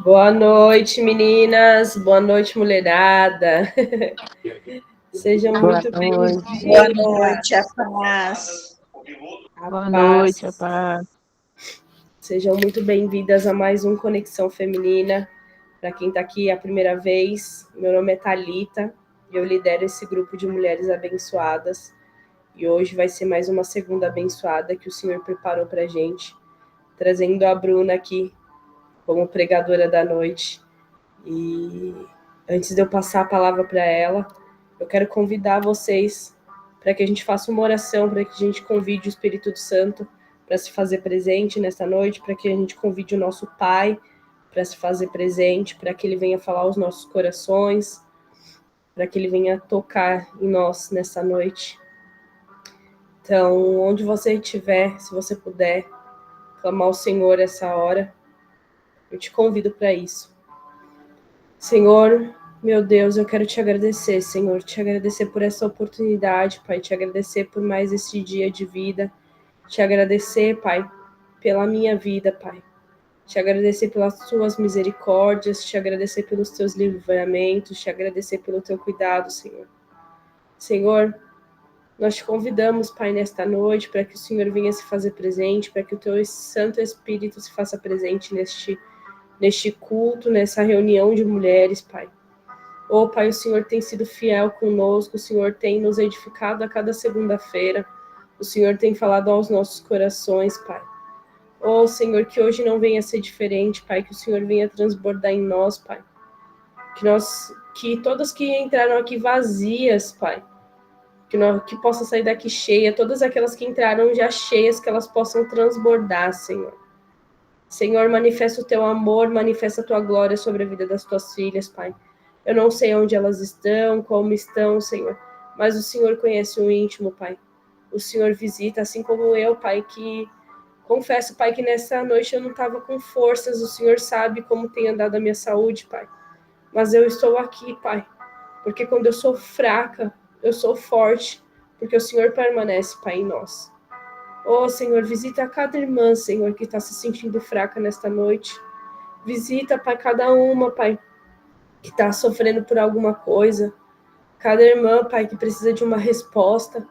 Boa noite, meninas. Boa noite, mulherada. Sejam muito bem-vindas. Boa noite, a paz. Boa noite, a paz. Sejam muito bem-vindas a mais um Conexão Feminina. Para quem está aqui a primeira vez, meu nome é Thalita e eu lidero esse grupo de mulheres abençoadas. E hoje vai ser mais uma segunda abençoada que o Senhor preparou para a gente, trazendo a Bruna aqui como pregadora da noite. E antes de eu passar a palavra para ela, eu quero convidar vocês para que a gente faça uma oração, para que a gente convide o Espírito Santo para se fazer presente nesta noite, para que a gente convide o nosso Pai para se fazer presente, para que Ele venha falar aos nossos corações, para que Ele venha tocar em nós nessa noite. Então, onde você estiver, se você puder clamar ao Senhor essa hora, eu te convido para isso. Senhor, meu Deus, eu quero te agradecer, Senhor, te agradecer por essa oportunidade, Pai, te agradecer por mais esse dia de vida, te agradecer, Pai, pela minha vida, Pai, te agradecer pelas tuas misericórdias, te agradecer pelos teus livramentos, te agradecer pelo teu cuidado, Senhor. Senhor, nós te convidamos, Pai, nesta noite, para que o Senhor venha se fazer presente, para que o teu Santo Espírito se faça presente neste culto, nessa reunião de mulheres, Pai. Oh, Pai, o Senhor tem sido fiel conosco, o Senhor tem nos edificado a cada segunda-feira, o Senhor tem falado aos nossos corações, Pai. Oh, Senhor, que hoje não venha ser diferente, Pai, que o Senhor venha transbordar em nós, Pai. Que todas que entraram aqui vazias, Pai, que possa sair daqui cheia, todas aquelas que entraram já cheias, que elas possam transbordar, Senhor. Senhor, manifesta o teu amor, manifesta a tua glória sobre a vida das tuas filhas, Pai. Eu não sei onde elas estão, como estão, Senhor, mas o Senhor conhece o íntimo, Pai. O Senhor visita, assim como eu, Pai, que confesso, Pai, que nessa noite eu não estava com forças. O Senhor sabe como tem andado a minha saúde, Pai. Mas eu estou aqui, Pai, porque quando eu sou fraca, eu sou forte, porque o Senhor permanece, Pai, em nós. Oh, Senhor, visita cada irmã, Senhor, que está se sentindo fraca nesta noite. Visita, Pai, cada uma, Pai, que está sofrendo por alguma coisa. Cada irmã, Pai, que precisa de uma resposta.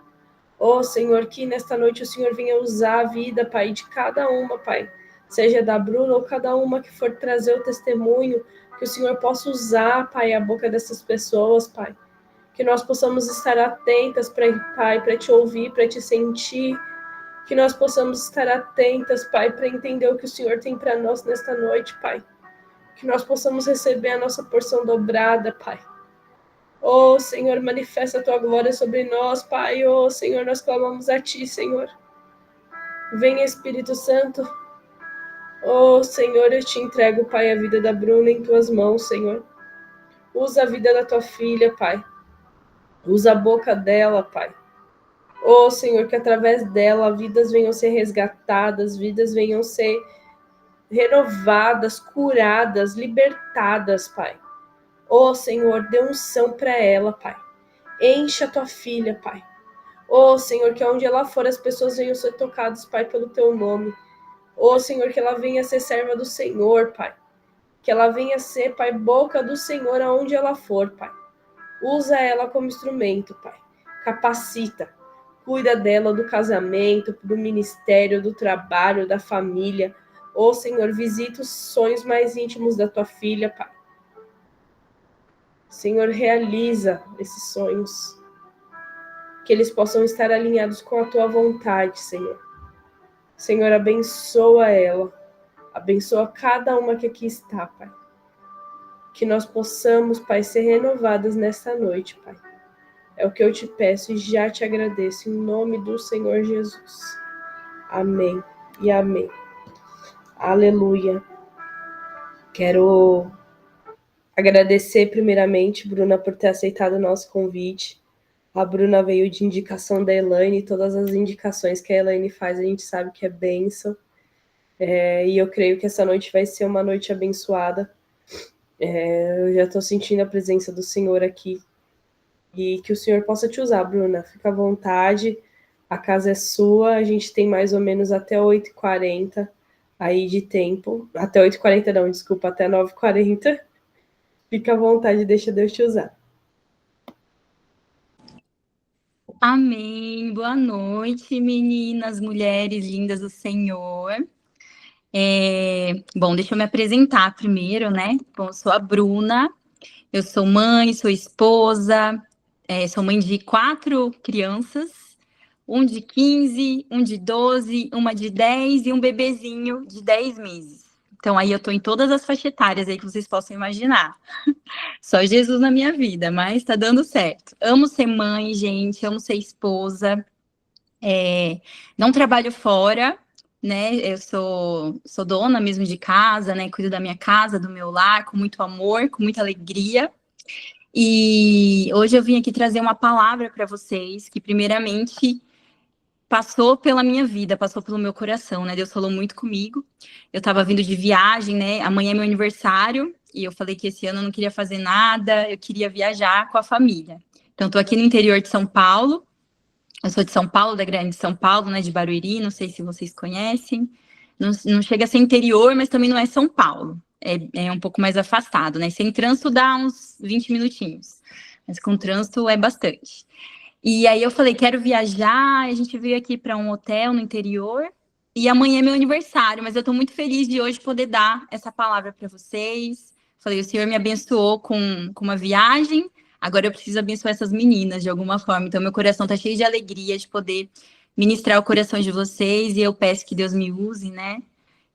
Oh, Senhor, que nesta noite o Senhor venha usar a vida, Pai, de cada uma, Pai. Seja da Bruna ou cada uma que for trazer o testemunho, que o Senhor possa usar, Pai, a boca dessas pessoas, Pai. Que nós possamos estar atentas, Pai, para te ouvir, para te sentir. Que nós possamos estar atentas, Pai, para entender o que o Senhor tem para nós nesta noite, Pai. Que nós possamos receber a nossa porção dobrada, Pai. Oh, Senhor, manifesta a tua glória sobre nós, Pai. Oh, Senhor, nós clamamos a ti, Senhor. Venha, Espírito Santo. Oh, Senhor, eu te entrego, Pai, a vida da Bruna em tuas mãos, Senhor. Usa a vida da tua filha, Pai. Usa a boca dela, Pai. Oh, Senhor, que através dela vidas venham ser resgatadas, vidas venham ser renovadas, curadas, libertadas, Pai. Oh, Senhor, dê unção para ela, Pai. Encha a tua filha, Pai. Oh, Senhor, que onde ela for as pessoas venham ser tocadas, Pai, pelo teu nome. Oh, Senhor, que ela venha ser serva do Senhor, Pai. Que ela venha ser, Pai, boca do Senhor aonde ela for, Pai. Usa ela como instrumento, Pai. Capacita. Cuida dela do casamento, do ministério, do trabalho, da família. Oh, Senhor, visita os sonhos mais íntimos da tua filha, Pai. Senhor, realiza esses sonhos. Que eles possam estar alinhados com a tua vontade, Senhor. Senhor, abençoa ela. Abençoa cada uma que aqui está, Pai. Que nós possamos, Pai, ser renovadas nesta noite, Pai. É o que eu te peço e já te agradeço, em nome do Senhor Jesus. Amém e amém. Aleluia. Quero agradecer primeiramente, Bruna, por ter aceitado o nosso convite. A Bruna veio de indicação da Elaine, todas as indicações que a Elaine faz, a gente sabe que é bênção. E eu creio que essa noite vai ser uma noite abençoada. Eu já estou sentindo a presença do Senhor aqui. E que o Senhor possa te usar, Bruna. Fica à vontade, a casa é sua, a gente tem mais ou menos até 8h40 aí de tempo, até 8h40 não, desculpa, até 9h40. Fica à vontade, deixa Deus te usar. Amém. Boa noite, meninas, mulheres lindas do Senhor. Bom, deixa eu me apresentar primeiro, né? Bom, eu sou a Bruna, eu sou mãe, sou esposa, sou mãe de 4 crianças, um de 15, um de 12, uma de 10 e um bebezinho de 10 meses. Então, aí eu tô em todas as faixas etárias aí que vocês possam imaginar. Só Jesus na minha vida, mas tá dando certo. Amo ser mãe, gente, amo ser esposa. Não trabalho fora, né? Eu sou dona mesmo de casa, né? Cuido da minha casa, do meu lar, com muito amor, com muita alegria. E hoje eu vim aqui trazer uma palavra para vocês que, primeiramente, passou pela minha vida, passou pelo meu coração, né? Deus falou muito comigo. Eu estava vindo de viagem, né? Amanhã é meu aniversário e eu falei que esse ano eu não queria fazer nada, eu queria viajar com a família. Então, estou aqui no interior de São Paulo. Eu sou de São Paulo, da Grande São Paulo, né? De Barueri, não sei se vocês conhecem. Não chega a ser interior, mas também não é São Paulo. É um pouco mais afastado, né? Sem trânsito dá uns 20 minutinhos, mas com trânsito é bastante. E aí eu falei, quero viajar, a gente veio aqui para um hotel no interior, e amanhã é meu aniversário, mas eu estou muito feliz de hoje poder dar essa palavra para vocês. Falei, o Senhor me abençoou com uma viagem, agora eu preciso abençoar essas meninas de alguma forma. Então, meu coração está cheio de alegria de poder ministrar o coração de vocês, e eu peço que Deus me use, né?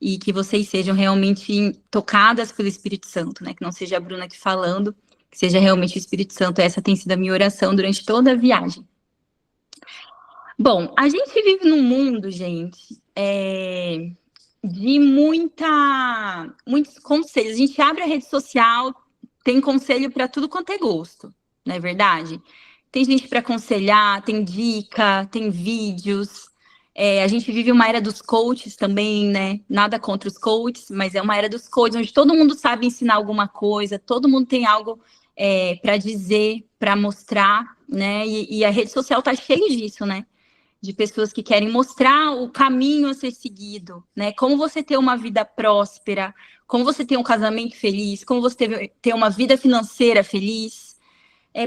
E que vocês sejam realmente tocadas pelo Espírito Santo, né? Que não seja a Bruna aqui falando, que seja realmente o Espírito Santo. Essa tem sido a minha oração durante toda a viagem. Bom, a gente vive num mundo, gente, de muitos conselhos. A gente abre a rede social, tem conselho para tudo quanto é gosto, não é verdade? Tem gente para aconselhar, tem dica, tem vídeos. A gente vive uma era dos coaches também, né? Nada contra os coaches, mas é uma era dos coaches, onde todo mundo sabe ensinar alguma coisa, todo mundo tem algo para dizer, para mostrar, né? E a rede social tá cheia disso, né? De pessoas que querem mostrar o caminho a ser seguido, né? Como você ter uma vida próspera, como você ter um casamento feliz, como você ter uma vida financeira feliz.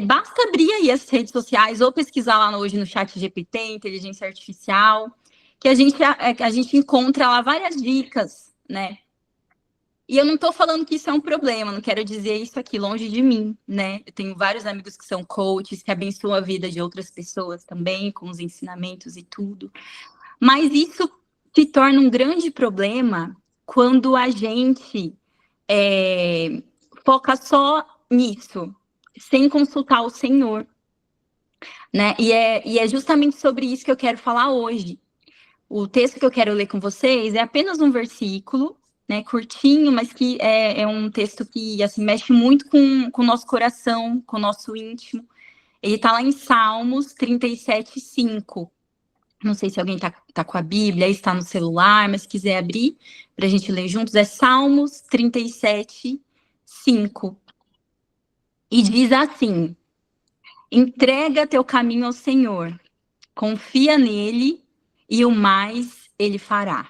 Basta abrir aí as redes sociais ou pesquisar lá hoje no chat GPT, inteligência artificial, que a gente encontra lá várias dicas, né? E eu não estou falando que isso é um problema, não quero dizer isso aqui longe de mim, né? Eu tenho vários amigos que são coaches, que abençoam a vida de outras pessoas também, com os ensinamentos e tudo. Mas isso se torna um grande problema quando a gente foca só nisso, sem consultar o Senhor, né? E é justamente sobre isso que eu quero falar hoje. O texto que eu quero ler com vocês é apenas um versículo, né, curtinho, mas que é um texto que assim, mexe muito com o nosso coração, com o nosso íntimo. Ele está lá em Salmos 37:5. Não sei se alguém tá com a Bíblia, aí está no celular, mas se quiser abrir para a gente ler juntos, é Salmos 37:5. E diz assim: entrega teu caminho ao Senhor, confia nele e o mais ele fará.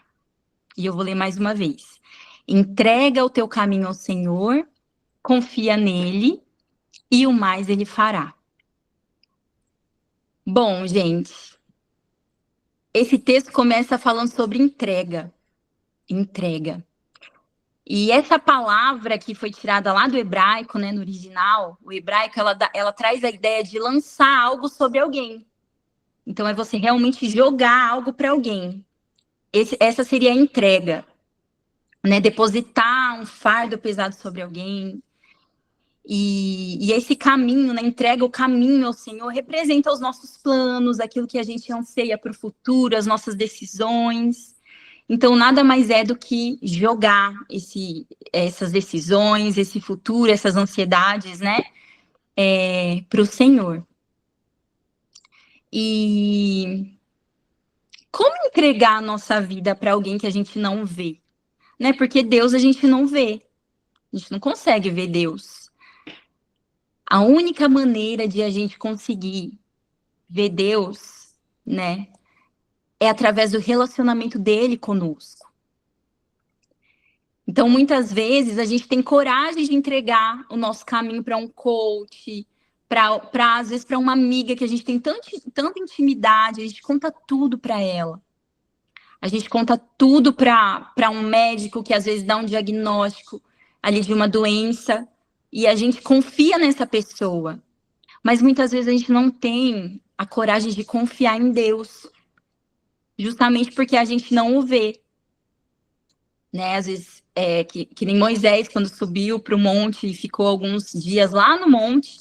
E eu vou ler mais uma vez. Entrega o teu caminho ao Senhor, confia nele e o mais ele fará. Bom, gente, esse texto começa falando sobre entrega. Entrega. E essa palavra que foi tirada lá do hebraico, né, no original, o hebraico, ela traz a ideia de lançar algo sobre alguém. Então, é você realmente jogar algo para alguém. Essa seria a entrega, né? Depositar um fardo pesado sobre alguém. E esse caminho, né? Entrega o caminho ao Senhor, representa os nossos planos, aquilo que a gente anseia para o futuro, as nossas decisões. Então, nada mais é do que jogar essas decisões, esse futuro, essas ansiedades, né? Para o Senhor. E como entregar a nossa vida para alguém que a gente não vê? Né? Porque Deus a gente não vê. A gente não consegue ver Deus. A única maneira de a gente conseguir ver Deus, né, é através do relacionamento dele conosco. Então, muitas vezes, a gente tem coragem de entregar o nosso caminho para um coach, às vezes, para uma amiga que a gente tem tanta intimidade, a gente conta tudo para ela. A gente conta tudo para um médico que, às vezes, dá um diagnóstico ali de uma doença, e a gente confia nessa pessoa. Mas, muitas vezes, a gente não tem a coragem de confiar em Deus, justamente porque a gente não o vê. Né? Às vezes, que nem Moisés, quando subiu para o monte e ficou alguns dias lá no monte,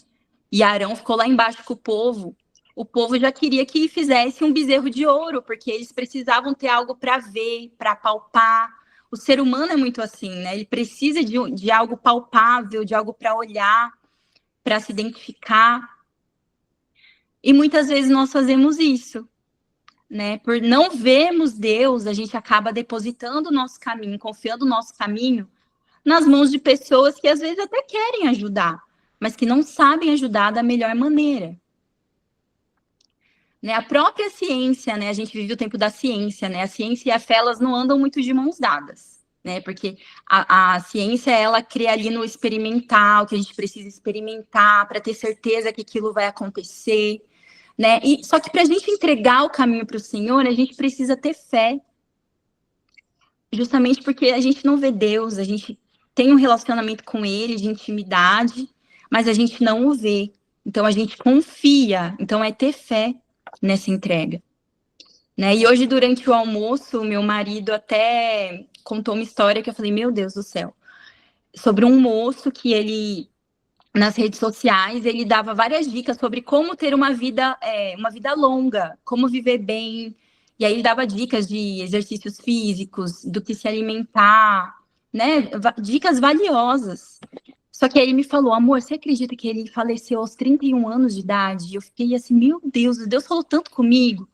e Arão ficou lá embaixo com o povo já queria que fizesse um bezerro de ouro, porque eles precisavam ter algo para ver, para palpar. O ser humano é muito assim, né? Ele precisa de algo palpável, de algo para olhar, para se identificar. E muitas vezes nós fazemos isso. Né? Por não vermos Deus, a gente acaba depositando o nosso caminho, confiando o nosso caminho nas mãos de pessoas que às vezes até querem ajudar, mas que não sabem ajudar da melhor maneira. Né? A própria ciência, né? A gente vive o tempo da ciência, né? A ciência e a fé, elas não andam muito de mãos dadas, né? Porque a ciência, ela crê ali no experimental, que a gente precisa experimentar para ter certeza que aquilo vai acontecer. Né? Só que para a gente entregar o caminho para o Senhor, a gente precisa ter fé. Justamente porque a gente não vê Deus, a gente tem um relacionamento com Ele, de intimidade, mas a gente não o vê. Então a gente confia. Então é ter fé nessa entrega. Né? E hoje, durante o almoço, meu marido até contou uma história que eu falei, meu Deus do céu, sobre um moço que ele... nas redes sociais, ele dava várias dicas sobre como ter uma vida longa, como viver bem. E aí ele dava dicas de exercícios físicos, do que se alimentar, né? Dicas valiosas. Só que aí ele me falou, amor, você acredita que ele faleceu aos 31 anos de idade? Eu fiquei assim, meu Deus, Deus falou tanto comigo.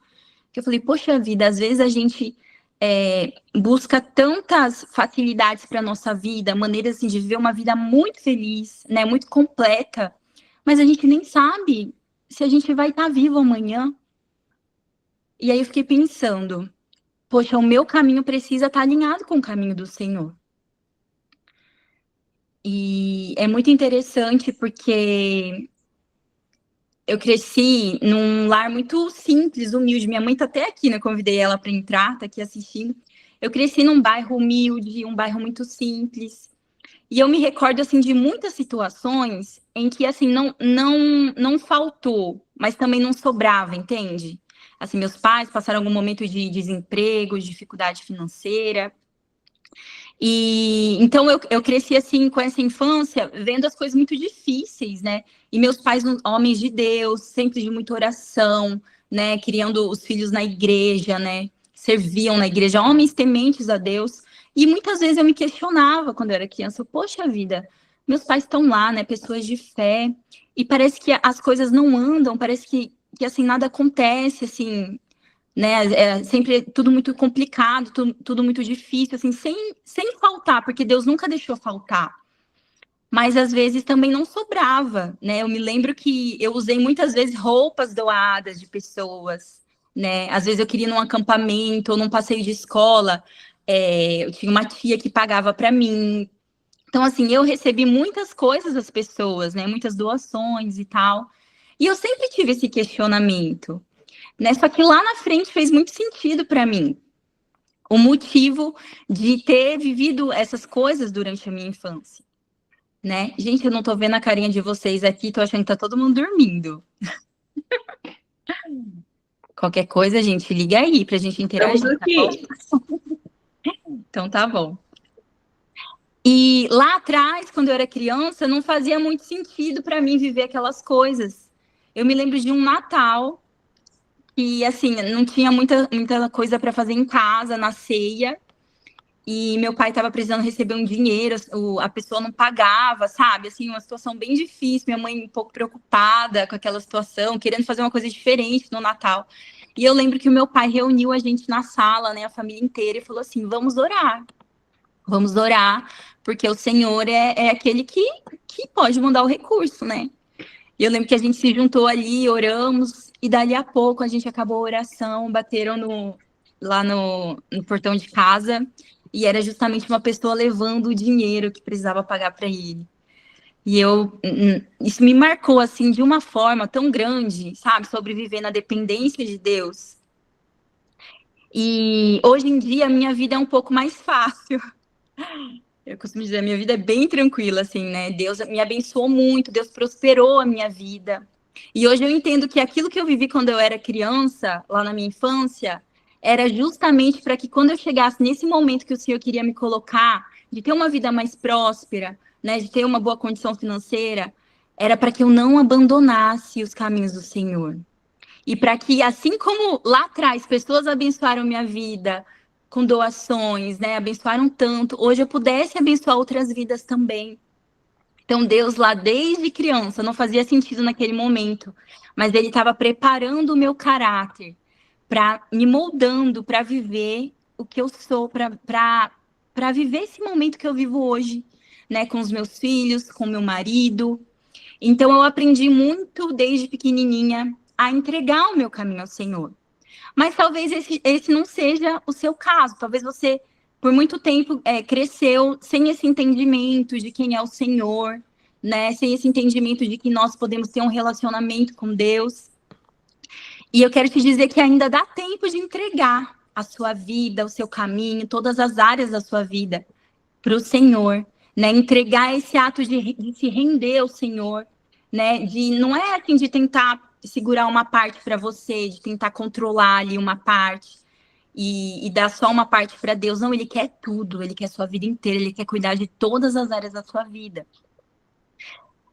Que eu falei, poxa vida, às vezes a gente... busca tantas facilidades para a nossa vida, maneiras assim, de viver uma vida muito feliz, né, muito completa, mas a gente nem sabe se a gente vai estar vivo amanhã. E aí eu fiquei pensando, poxa, o meu caminho precisa estar alinhado com o caminho do Senhor. E é muito interessante porque eu cresci num lar muito simples, humilde. Minha mãe tá até aqui, né? Convidei ela para entrar, tá aqui assistindo. Eu cresci num bairro humilde, um bairro muito simples. E eu me recordo, assim, de muitas situações em que, assim, não faltou, mas também não sobrava, entende? Assim, meus pais passaram algum momento de desemprego, de dificuldade financeira. E então eu cresci, assim, com essa infância, vendo as coisas muito difíceis, né? E meus pais, homens de Deus, sempre de muita oração, né? Criando os filhos na igreja, né? Serviam na igreja, homens tementes a Deus. E muitas vezes eu me questionava quando eu era criança, poxa vida, meus pais estão lá, né? Pessoas de fé, e parece que as coisas não andam, parece que assim, nada acontece, assim, né? É sempre tudo muito complicado, tudo muito difícil, assim, sem faltar, porque Deus nunca deixou faltar. Mas às vezes também não sobrava, né? Eu me lembro que eu usei muitas vezes roupas doadas de pessoas, né? Às vezes eu queria ir num acampamento ou num passeio de escola, eu tinha uma tia que pagava para mim. Então, assim, eu recebi muitas coisas das pessoas, né? Muitas doações e tal. E eu sempre tive esse questionamento, né? Só que lá na frente fez muito sentido para mim o motivo de ter vivido essas coisas durante a minha infância. Né? Gente, eu não tô vendo a carinha de vocês aqui, tô achando que tá todo mundo dormindo. Qualquer coisa, gente, liga aí pra gente interagir. Estamos aqui. Tá bom? Então tá bom. E lá atrás, quando eu era criança, não fazia muito sentido para mim viver aquelas coisas. Eu me lembro de um Natal e assim, não tinha muita coisa para fazer em casa, na ceia. E meu pai estava precisando receber um dinheiro, a pessoa não pagava, sabe? Assim, uma situação bem difícil. Minha mãe um pouco preocupada com aquela situação, querendo fazer uma coisa diferente no Natal. E eu lembro que o meu pai reuniu a gente na sala, né, a família inteira, e falou assim, vamos orar, porque o Senhor é aquele que pode mandar o recurso, né? E eu lembro que a gente se juntou ali, oramos, e dali a pouco a gente acabou a oração, bateram lá no portão de casa. E era justamente uma pessoa levando o dinheiro que precisava pagar para ele. E isso me marcou, assim, de uma forma tão grande, sabe? Sobreviver na dependência de Deus. E hoje em dia, a minha vida é um pouco mais fácil. Eu costumo dizer, a minha vida é bem tranquila, assim, né? Deus me abençoou muito, Deus prosperou a minha vida. E hoje eu entendo que aquilo que eu vivi quando eu era criança, lá na minha infância, era justamente para que quando eu chegasse nesse momento que o Senhor queria me colocar, de ter uma vida mais próspera, né, de ter uma boa condição financeira, era para que eu não abandonasse os caminhos do Senhor. E para que, assim como lá atrás pessoas abençoaram minha vida com doações, né, abençoaram tanto, hoje eu pudesse abençoar outras vidas também. Então, Deus lá desde criança, não fazia sentido naquele momento, mas Ele estava preparando o meu caráter, para me moldando para viver o que eu sou, para viver esse momento que eu vivo hoje, né, com os meus filhos, com meu marido. Então, eu aprendi muito desde pequenininha a entregar o meu caminho ao Senhor. Mas talvez esse não seja o seu caso. Talvez você, por muito tempo, cresceu sem esse entendimento de quem é o Senhor, né? Sem esse entendimento de que nós podemos ter um relacionamento com Deus. E eu quero te dizer que ainda dá tempo de entregar a sua vida, o seu caminho, todas as áreas da sua vida para o Senhor, né? Entregar esse ato de se render ao Senhor, né? Não é assim de tentar segurar uma parte para você, de tentar controlar ali uma parte e dar só uma parte para Deus. Não, Ele quer tudo, Ele quer sua vida inteira, Ele quer cuidar de todas as áreas da sua vida.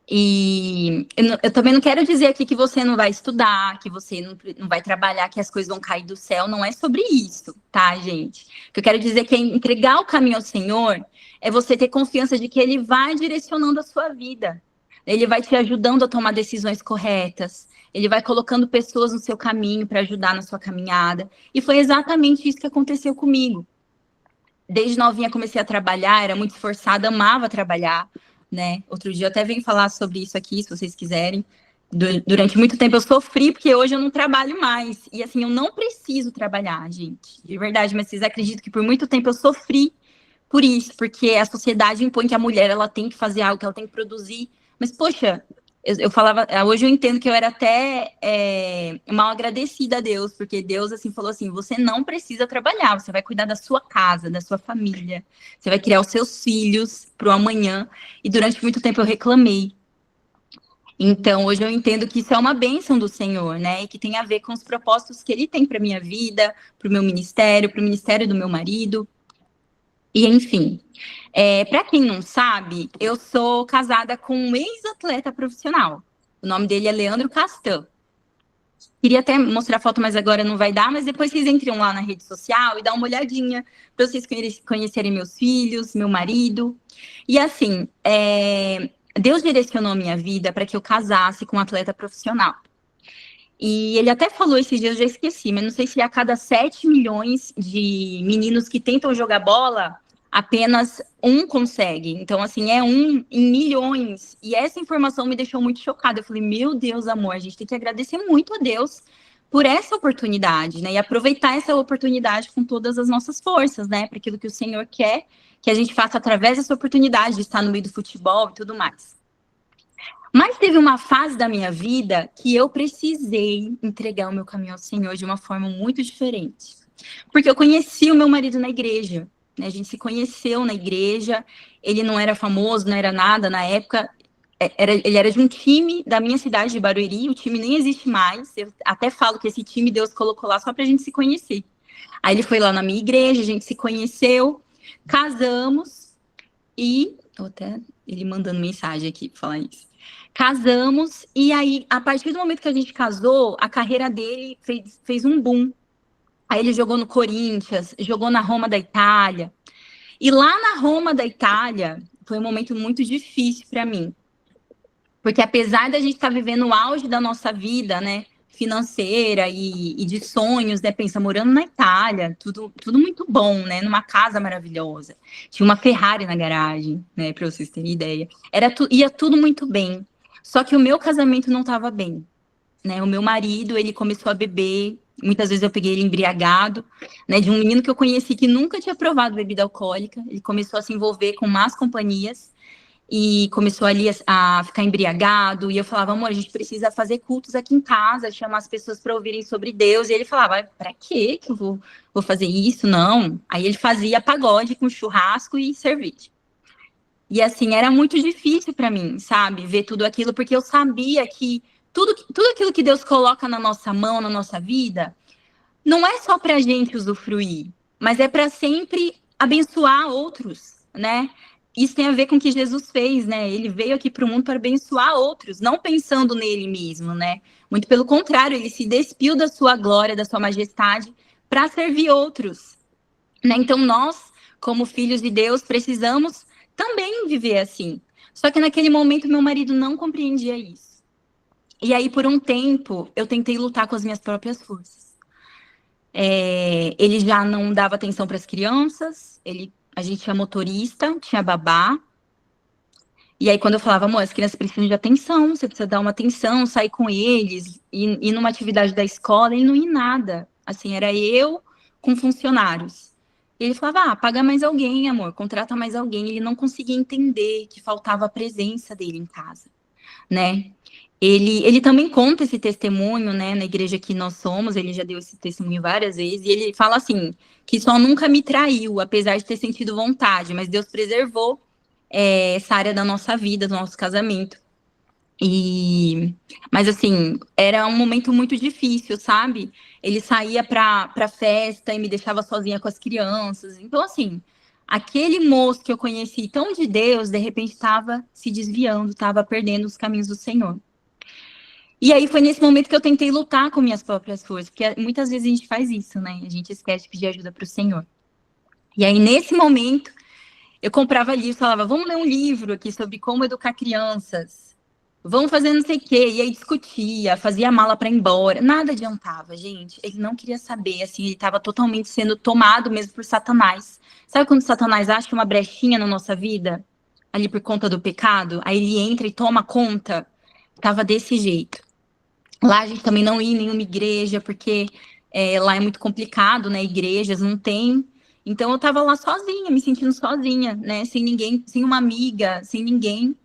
E eu também não quero dizer aqui que você não vai estudar, que você não vai trabalhar, que as coisas vão cair do céu. Não é sobre isso, tá, gente? O que eu quero dizer é que entregar o caminho ao Senhor é você ter confiança de que Ele vai direcionando a sua vida. Ele vai te ajudando a tomar decisões corretas. Ele vai colocando pessoas no seu caminho para ajudar na sua caminhada. E foi exatamente isso que aconteceu comigo. Desde novinha comecei a trabalhar, era muito esforçada, amava trabalhar, né? Outro dia eu até venho falar sobre isso aqui, se vocês quiserem. Durante muito tempo eu sofri, porque hoje eu não trabalho mais. E assim, eu não preciso trabalhar, gente. De verdade, mas vocês acreditam que por muito tempo eu sofri por isso, porque a sociedade impõe que a mulher ela tem que fazer algo, que ela tem que produzir. Mas, poxa, eu falava, hoje eu entendo que eu era até mal agradecida a Deus, porque Deus assim falou assim, você não precisa trabalhar, você vai cuidar da sua casa, da sua família, você vai criar os seus filhos para o amanhã, e durante muito tempo eu reclamei. Então, hoje eu entendo que isso é uma bênção do Senhor, né, e que tem a ver com os propósitos que Ele tem para minha vida, para o meu ministério, para o ministério do meu marido, e enfim. Para quem não sabe, eu sou casada com um ex-atleta profissional. O nome dele é Leandro Castan. Queria até mostrar a foto, mas agora não vai dar. Mas depois vocês entrem lá na rede social e dá uma olhadinha para vocês conhecerem meus filhos, meu marido. E assim, Deus direcionou a minha vida para que eu casasse com um atleta profissional. E ele até falou esses dias, eu já esqueci, mas não sei se a cada 7 milhões de meninos que tentam jogar bola, apenas um consegue. Então, assim, é um em milhões. E essa informação me deixou muito chocada. Eu falei, meu Deus, amor, a gente tem que agradecer muito a Deus por essa oportunidade, né? E aproveitar essa oportunidade com todas as nossas forças, né? Para aquilo que o Senhor quer que a gente faça através dessa oportunidade de estar no meio do futebol e tudo mais. Mas teve uma fase da minha vida que eu precisei entregar o meu caminho ao Senhor de uma forma muito diferente. Porque eu conheci o meu marido na igreja. A gente se conheceu na igreja, ele não era famoso, não era nada na época, ele era de um time da minha cidade de Barueri, o time nem existe mais, eu até falo que esse time Deus colocou lá só pra gente se conhecer. Aí ele foi lá na minha igreja, a gente se conheceu, casamos e... até ele mandando mensagem aqui pra falar isso. Casamos e aí, a partir do momento que a gente casou, a carreira dele fez um boom. Aí ele jogou no Corinthians, jogou na Roma da Itália. E lá na Roma da Itália, foi um momento muito difícil para mim. Porque apesar da gente estar vivendo o auge da nossa vida, né, financeira e de sonhos, né, pensa, morando na Itália, tudo muito bom, né, numa casa maravilhosa. Tinha uma Ferrari na garagem, né, para vocês terem ideia. Ia tudo muito bem. Só que o meu casamento não estava bem. Né, o meu marido, ele começou a beber Muitas vezes eu peguei ele embriagado, né? De um menino que eu conheci que nunca tinha provado bebida alcoólica. Ele começou a se envolver com más companhias e começou ali a ficar embriagado. E eu falava, amor, a gente precisa fazer cultos aqui em casa, chamar as pessoas para ouvirem sobre Deus. E ele falava, para quê que eu vou fazer isso? Não. Aí ele fazia pagode com churrasco e cerveja. E assim, era muito difícil para mim, sabe? Ver tudo aquilo, porque eu sabia que tudo aquilo que Deus coloca na nossa mão, na nossa vida, não é só para a gente usufruir, mas é para sempre abençoar outros, né? Isso tem a ver com o que Jesus fez, né? Ele veio aqui para o mundo para abençoar outros, não pensando nele mesmo, né? Muito pelo contrário, ele se despiu da sua glória, da sua majestade, para servir outros, né? Então nós, como filhos de Deus, precisamos também viver assim. Só que naquele momento meu marido não compreendia isso. E aí, por um tempo, eu tentei lutar com as minhas próprias forças. Ele já não dava atenção para as crianças, a gente tinha motorista, tinha babá. E aí, quando eu falava, amor, as crianças precisam de atenção, você precisa dar uma atenção, sair com eles, ir numa atividade da escola, ele não ia em nada. Assim, era eu com funcionários. E ele falava, paga mais alguém, amor, contrata mais alguém. Ele não conseguia entender que faltava a presença dele em casa, né? Ele também conta esse testemunho, né, na igreja que nós somos, ele já deu esse testemunho várias vezes, e ele fala assim, que só nunca me traiu, apesar de ter sentido vontade, mas Deus preservou essa área da nossa vida, do nosso casamento. Mas assim, era um momento muito difícil, sabe? Ele saía pra festa e me deixava sozinha com as crianças. Então, assim, aquele moço que eu conheci tão de Deus, de repente estava se desviando, estava perdendo os caminhos do Senhor. E aí foi nesse momento que eu tentei lutar com minhas próprias forças, porque muitas vezes a gente faz isso, né? A gente esquece de pedir ajuda para o Senhor. E aí, nesse momento, eu comprava livros, falava, vamos ler um livro aqui sobre como educar crianças. Vamos fazer não sei o quê. E aí discutia, fazia mala para ir embora. Nada adiantava, gente. Ele não queria saber, assim, ele estava totalmente sendo tomado mesmo por Satanás. Sabe quando Satanás acha uma brechinha na nossa vida? Ali por conta do pecado? Aí ele entra e toma conta. Tava desse jeito. Lá a gente também não ia em nenhuma igreja, porque lá é muito complicado, né? Igrejas não tem. Então eu tava lá sozinha, me sentindo sozinha, né? Sem ninguém, sem uma amiga, sem ninguém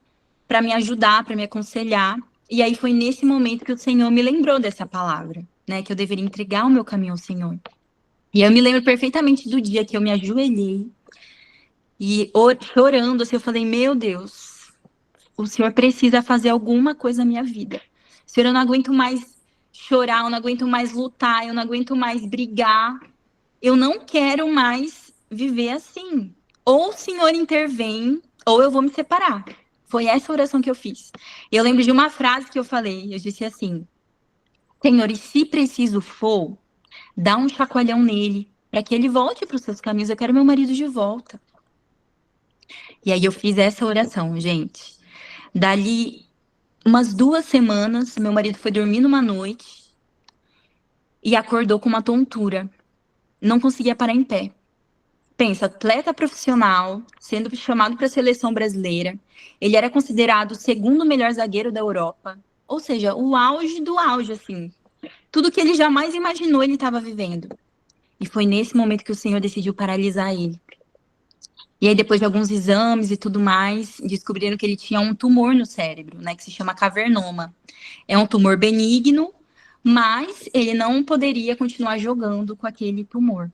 para me ajudar, para me aconselhar. E aí foi nesse momento que o Senhor me lembrou dessa palavra, né? Que eu deveria entregar o meu caminho ao Senhor. E eu me lembro perfeitamente do dia que eu me ajoelhei e chorando, assim, eu falei, meu Deus, o Senhor precisa fazer alguma coisa na minha vida. Senhor, eu não aguento mais chorar, eu não aguento mais lutar, eu não aguento mais brigar. Eu não quero mais viver assim. Ou o Senhor intervém, ou eu vou me separar. Foi essa oração que eu fiz. E eu lembro de uma frase que eu falei. Eu disse assim, Senhor, e se preciso for, dá um chacoalhão nele, para que ele volte para os seus caminhos. Eu quero meu marido de volta. E aí eu fiz essa oração, gente. Dali umas 2 semanas, meu marido foi dormir numa noite e acordou com uma tontura. Não conseguia parar em pé. Pensa, atleta profissional, sendo chamado para a seleção brasileira. Ele era considerado o segundo melhor zagueiro da Europa. Ou seja, o auge do auge, assim. Tudo que ele jamais imaginou ele estava vivendo. E foi nesse momento que o Senhor decidiu paralisar ele. E aí, depois de alguns exames e tudo mais, descobriram que ele tinha um tumor no cérebro, né, que se chama cavernoma. É um tumor benigno, mas ele não poderia continuar jogando com aquele tumor.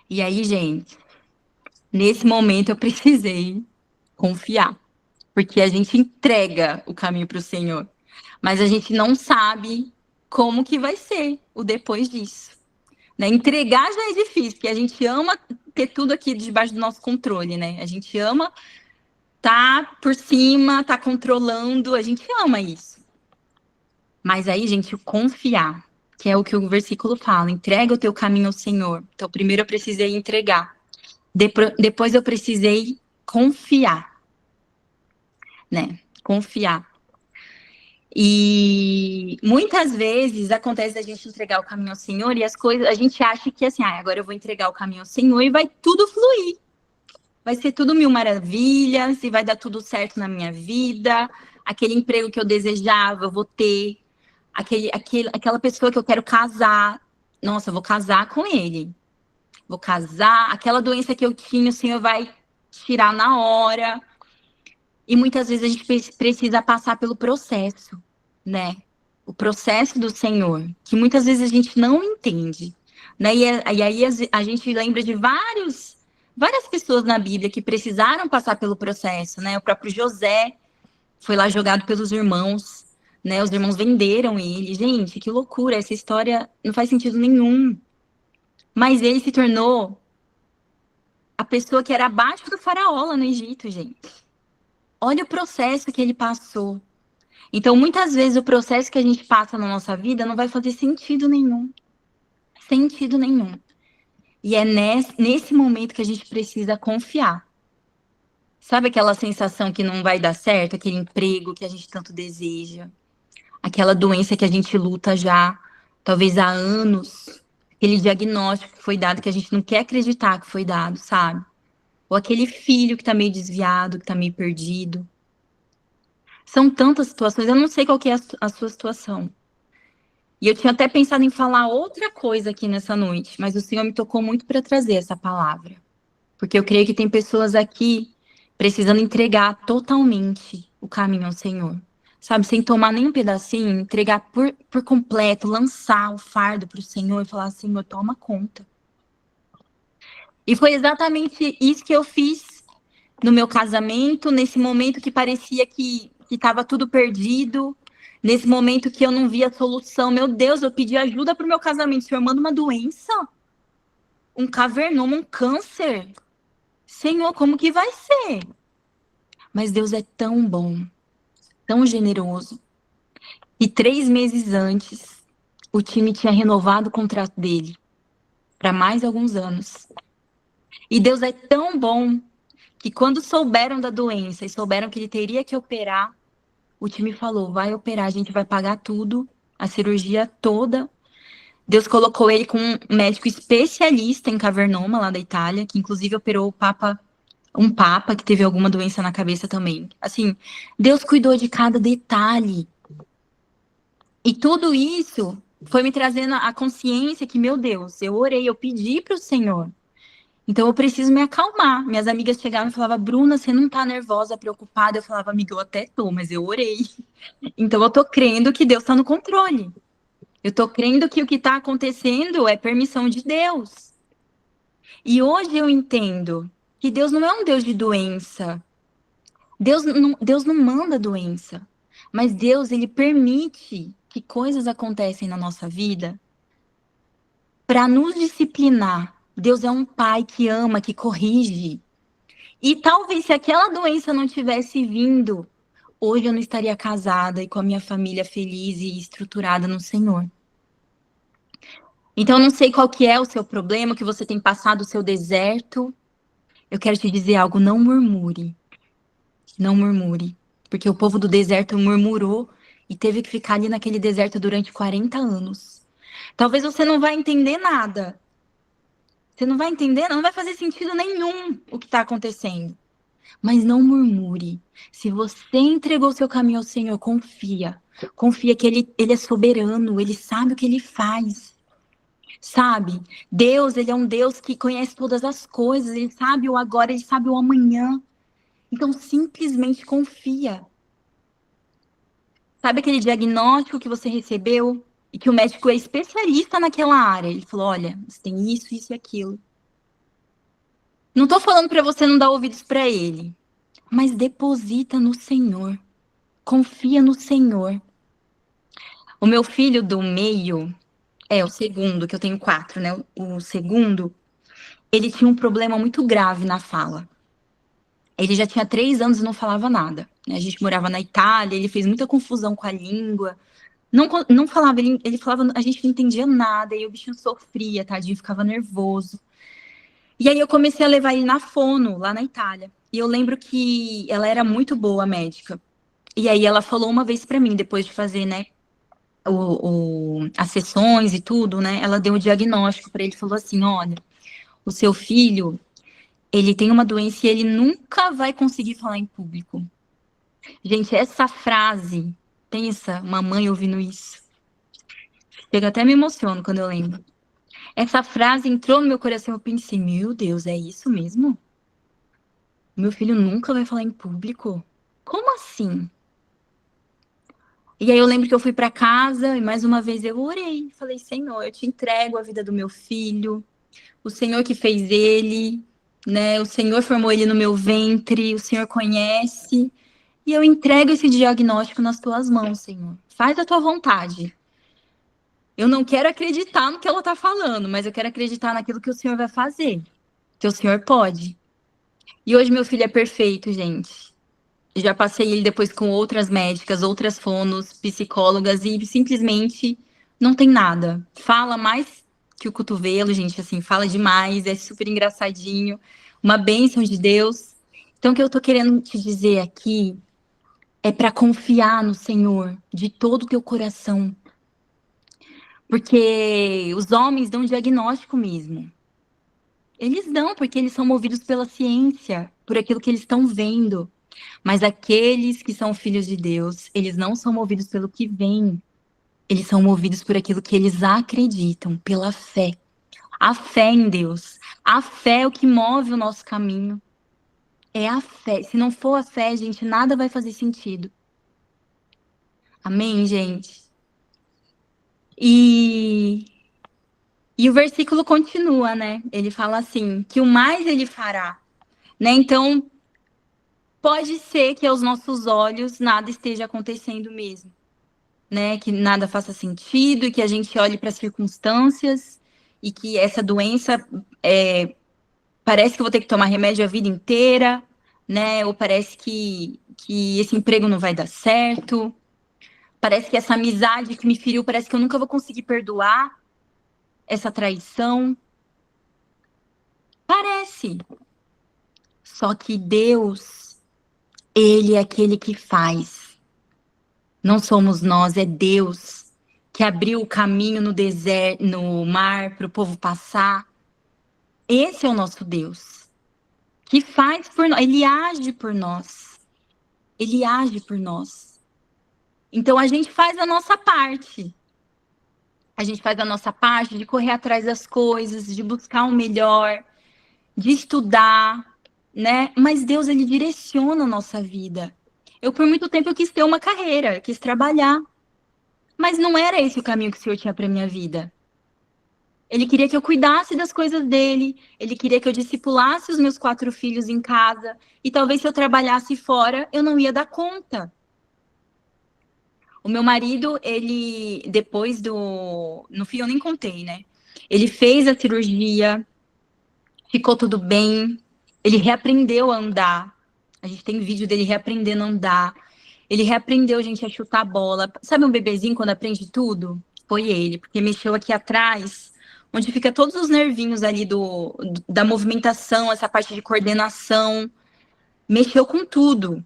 E aí, gente, nesse momento eu precisei confiar, porque a gente entrega o caminho para o Senhor, mas a gente não sabe como que vai ser o depois disso. Né? Entregar já é difícil, porque a gente ama ter tudo aqui debaixo do nosso controle, né? A gente ama tá por cima, tá controlando, a gente ama isso. Mas aí, gente, confiar, que é o que o versículo fala, entrega o teu caminho ao Senhor. Então, primeiro eu precisei entregar, depois eu precisei confiar, né? Confiar. E muitas vezes acontece a gente entregar o caminho ao Senhor e as coisas, a gente acha que assim, agora eu vou entregar o caminho ao Senhor e vai tudo fluir. Vai ser tudo mil maravilhas e vai dar tudo certo na minha vida. Aquele emprego que eu desejava, eu vou ter. aquela pessoa que eu quero casar. Nossa, eu vou casar com ele. Vou casar. Aquela doença que eu tinha, o Senhor vai tirar na hora. E muitas vezes a gente precisa passar pelo processo, né? O processo do Senhor, que muitas vezes a gente não entende, né? E aí a gente lembra de várias pessoas na Bíblia que precisaram passar pelo processo, né? O próprio José foi lá jogado pelos irmãos, né? Os irmãos venderam ele. Gente, que loucura! Essa história não faz sentido nenhum. Mas ele se tornou a pessoa que era abaixo do faraó lá no Egito, gente. Olha o processo que ele passou. Então, muitas vezes, o processo que a gente passa na nossa vida não vai fazer sentido nenhum. Sentido nenhum. E é nesse momento que a gente precisa confiar. Sabe aquela sensação que não vai dar certo? Aquele emprego que a gente tanto deseja? Aquela doença que a gente luta já, talvez há anos? Aquele diagnóstico que foi dado que a gente não quer acreditar que foi dado, sabe? Ou aquele filho que tá meio desviado, que tá meio perdido. São tantas situações, eu não sei qual que é a sua situação. E eu tinha até pensado em falar outra coisa aqui nessa noite, mas o Senhor me tocou muito para trazer essa palavra. Porque eu creio que tem pessoas aqui precisando entregar totalmente o caminho ao Senhor. Sabe, sem tomar nem um pedacinho, entregar por completo, lançar o fardo para o Senhor e falar, Senhor, toma conta. E foi exatamente isso que eu fiz no meu casamento, nesse momento que parecia que estava tudo perdido, nesse momento que eu não via solução. Meu Deus, eu pedi ajuda para o meu casamento. Senhor, manda uma doença, um cavernoma, um câncer. Senhor, como que vai ser? Mas Deus é tão bom, tão generoso. E 3 meses antes, o time tinha renovado o contrato dele para mais alguns anos. E Deus é tão bom que quando souberam da doença e souberam que ele teria que operar, o time falou, vai operar, a gente vai pagar tudo, a cirurgia toda. Deus colocou ele com um médico especialista em cavernoma lá da Itália, que inclusive operou um papa que teve alguma doença na cabeça também. Assim, Deus cuidou de cada detalhe. E tudo isso foi me trazendo a consciência que, meu Deus, eu orei, eu pedi para o Senhor. Então eu preciso me acalmar. Minhas amigas chegavam e falavam, Bruna, você não tá nervosa, preocupada? Eu falava, amiga, eu até tô, mas eu orei. Então eu tô crendo que Deus tá no controle. Eu tô crendo que o que tá acontecendo é permissão de Deus. E hoje eu entendo que Deus não é um Deus de doença. Deus não manda doença. Mas Deus, ele permite que coisas acontecem na nossa vida para nos disciplinar. Deus é um pai que ama, que corrige. E talvez se aquela doença não tivesse vindo, hoje eu não estaria casada e com a minha família feliz e estruturada no Senhor. Então eu não sei qual que é o seu problema, que você tem passado o seu deserto. Eu quero te dizer algo, não murmure. Não murmure. Porque o povo do deserto murmurou e teve que ficar ali naquele deserto durante 40 anos. Talvez você não vai entender nada. Você não vai entender, não vai fazer sentido nenhum o que está acontecendo. Mas não murmure. Se você entregou seu caminho ao Senhor, confia. Confia que Ele é soberano, Ele sabe o que Ele faz. Sabe? Deus, Ele é um Deus que conhece todas as coisas. Ele sabe o agora, Ele sabe o amanhã. Então, simplesmente confia. Sabe aquele diagnóstico que você recebeu? E que o médico é especialista naquela área. Ele falou, olha, você tem isso, isso e aquilo. Não tô falando para você não dar ouvidos para ele. Mas deposita no Senhor. Confia no Senhor. O meu filho do meio, o segundo, que eu tenho 4, né? O segundo, ele tinha um problema muito grave na fala. Ele já tinha 3 anos e não falava nada. A gente morava na Itália, ele fez muita confusão com a língua. Não falava, ele falava, a gente não entendia nada, e o bichinho sofria, tadinho, ficava nervoso. E aí eu comecei a levar ele na fono, lá na Itália. E eu lembro que ela era muito boa, a médica. E aí ela falou uma vez pra mim, depois de fazer, né, as sessões e tudo, né, ela deu um diagnóstico pra ele, falou assim, olha, o seu filho, ele tem uma doença e ele nunca vai conseguir falar em público. Gente, essa frase, pensa, mamãe ouvindo isso. Chega até me emociono quando eu lembro. Essa frase entrou no meu coração, eu pensei, meu Deus, é isso mesmo? Meu filho nunca vai falar em público? Como assim? E aí eu lembro que eu fui para casa e mais uma vez eu orei. Falei, Senhor, eu te entrego a vida do meu filho. O Senhor que fez ele, né? O Senhor formou ele no meu ventre. O Senhor conhece. E eu entrego esse diagnóstico nas tuas mãos, Senhor. Faz a tua vontade. Eu não quero acreditar no que ela está falando, mas eu quero acreditar naquilo que o Senhor vai fazer. Que o Senhor pode. E hoje meu filho é perfeito, gente. Já passei ele depois com outras médicas, outras fonos, psicólogas e simplesmente não tem nada. Fala mais que o cotovelo, gente, assim, fala demais, é super engraçadinho, uma bênção de Deus. Então, o que eu tô querendo te dizer aqui é para confiar no Senhor de todo o teu coração. Porque os homens dão diagnóstico mesmo. Eles dão, porque eles são movidos pela ciência, por aquilo que eles estão vendo. Mas aqueles que são filhos de Deus, eles não são movidos pelo que vem. Eles são movidos por aquilo que eles acreditam, pela fé. A fé em Deus. A fé é o que move o nosso caminho. É a fé. Se não for a fé, gente, nada vai fazer sentido. Amém, gente? E o versículo continua, né? Ele fala assim, que o mais ele fará, né? Então, pode ser que aos nossos olhos nada esteja acontecendo mesmo, né? Que nada faça sentido e que a gente olhe para as circunstâncias e que essa doença parece que eu vou ter que tomar remédio a vida inteira, né? Ou parece que esse emprego não vai dar certo. Parece que essa amizade que me feriu, parece que eu nunca vou conseguir perdoar essa traição. Parece. Só que Deus, Ele é aquele que faz. Não somos nós, é Deus que abriu o caminho no deserto, no mar, para o povo passar. Esse é o nosso Deus, que faz por nós. Ele age por nós. Ele age por nós. Então a gente faz a nossa parte. A gente faz a nossa parte de correr atrás das coisas, de buscar o melhor, de estudar, né? Mas Deus, ele direciona a nossa vida. Eu, por muito tempo, eu quis ter uma carreira, eu quis trabalhar. Mas não era esse o caminho que o Senhor tinha para minha vida. Ele queria que eu cuidasse das coisas dele, ele queria que eu discipulasse os meus 4 filhos em casa, e talvez se eu trabalhasse fora, eu não ia dar conta. O meu marido, ele, depois do... No fim, eu nem contei, né? Ele fez a cirurgia, ficou tudo bem, ele reaprendeu a andar. A gente tem vídeo dele reaprendendo a andar. Ele reaprendeu, gente, a chutar a bola. Sabe um bebezinho quando aprende tudo? Foi ele, porque mexeu aqui atrás, onde fica todos os nervinhos ali da movimentação, essa parte de coordenação. Mexeu com tudo.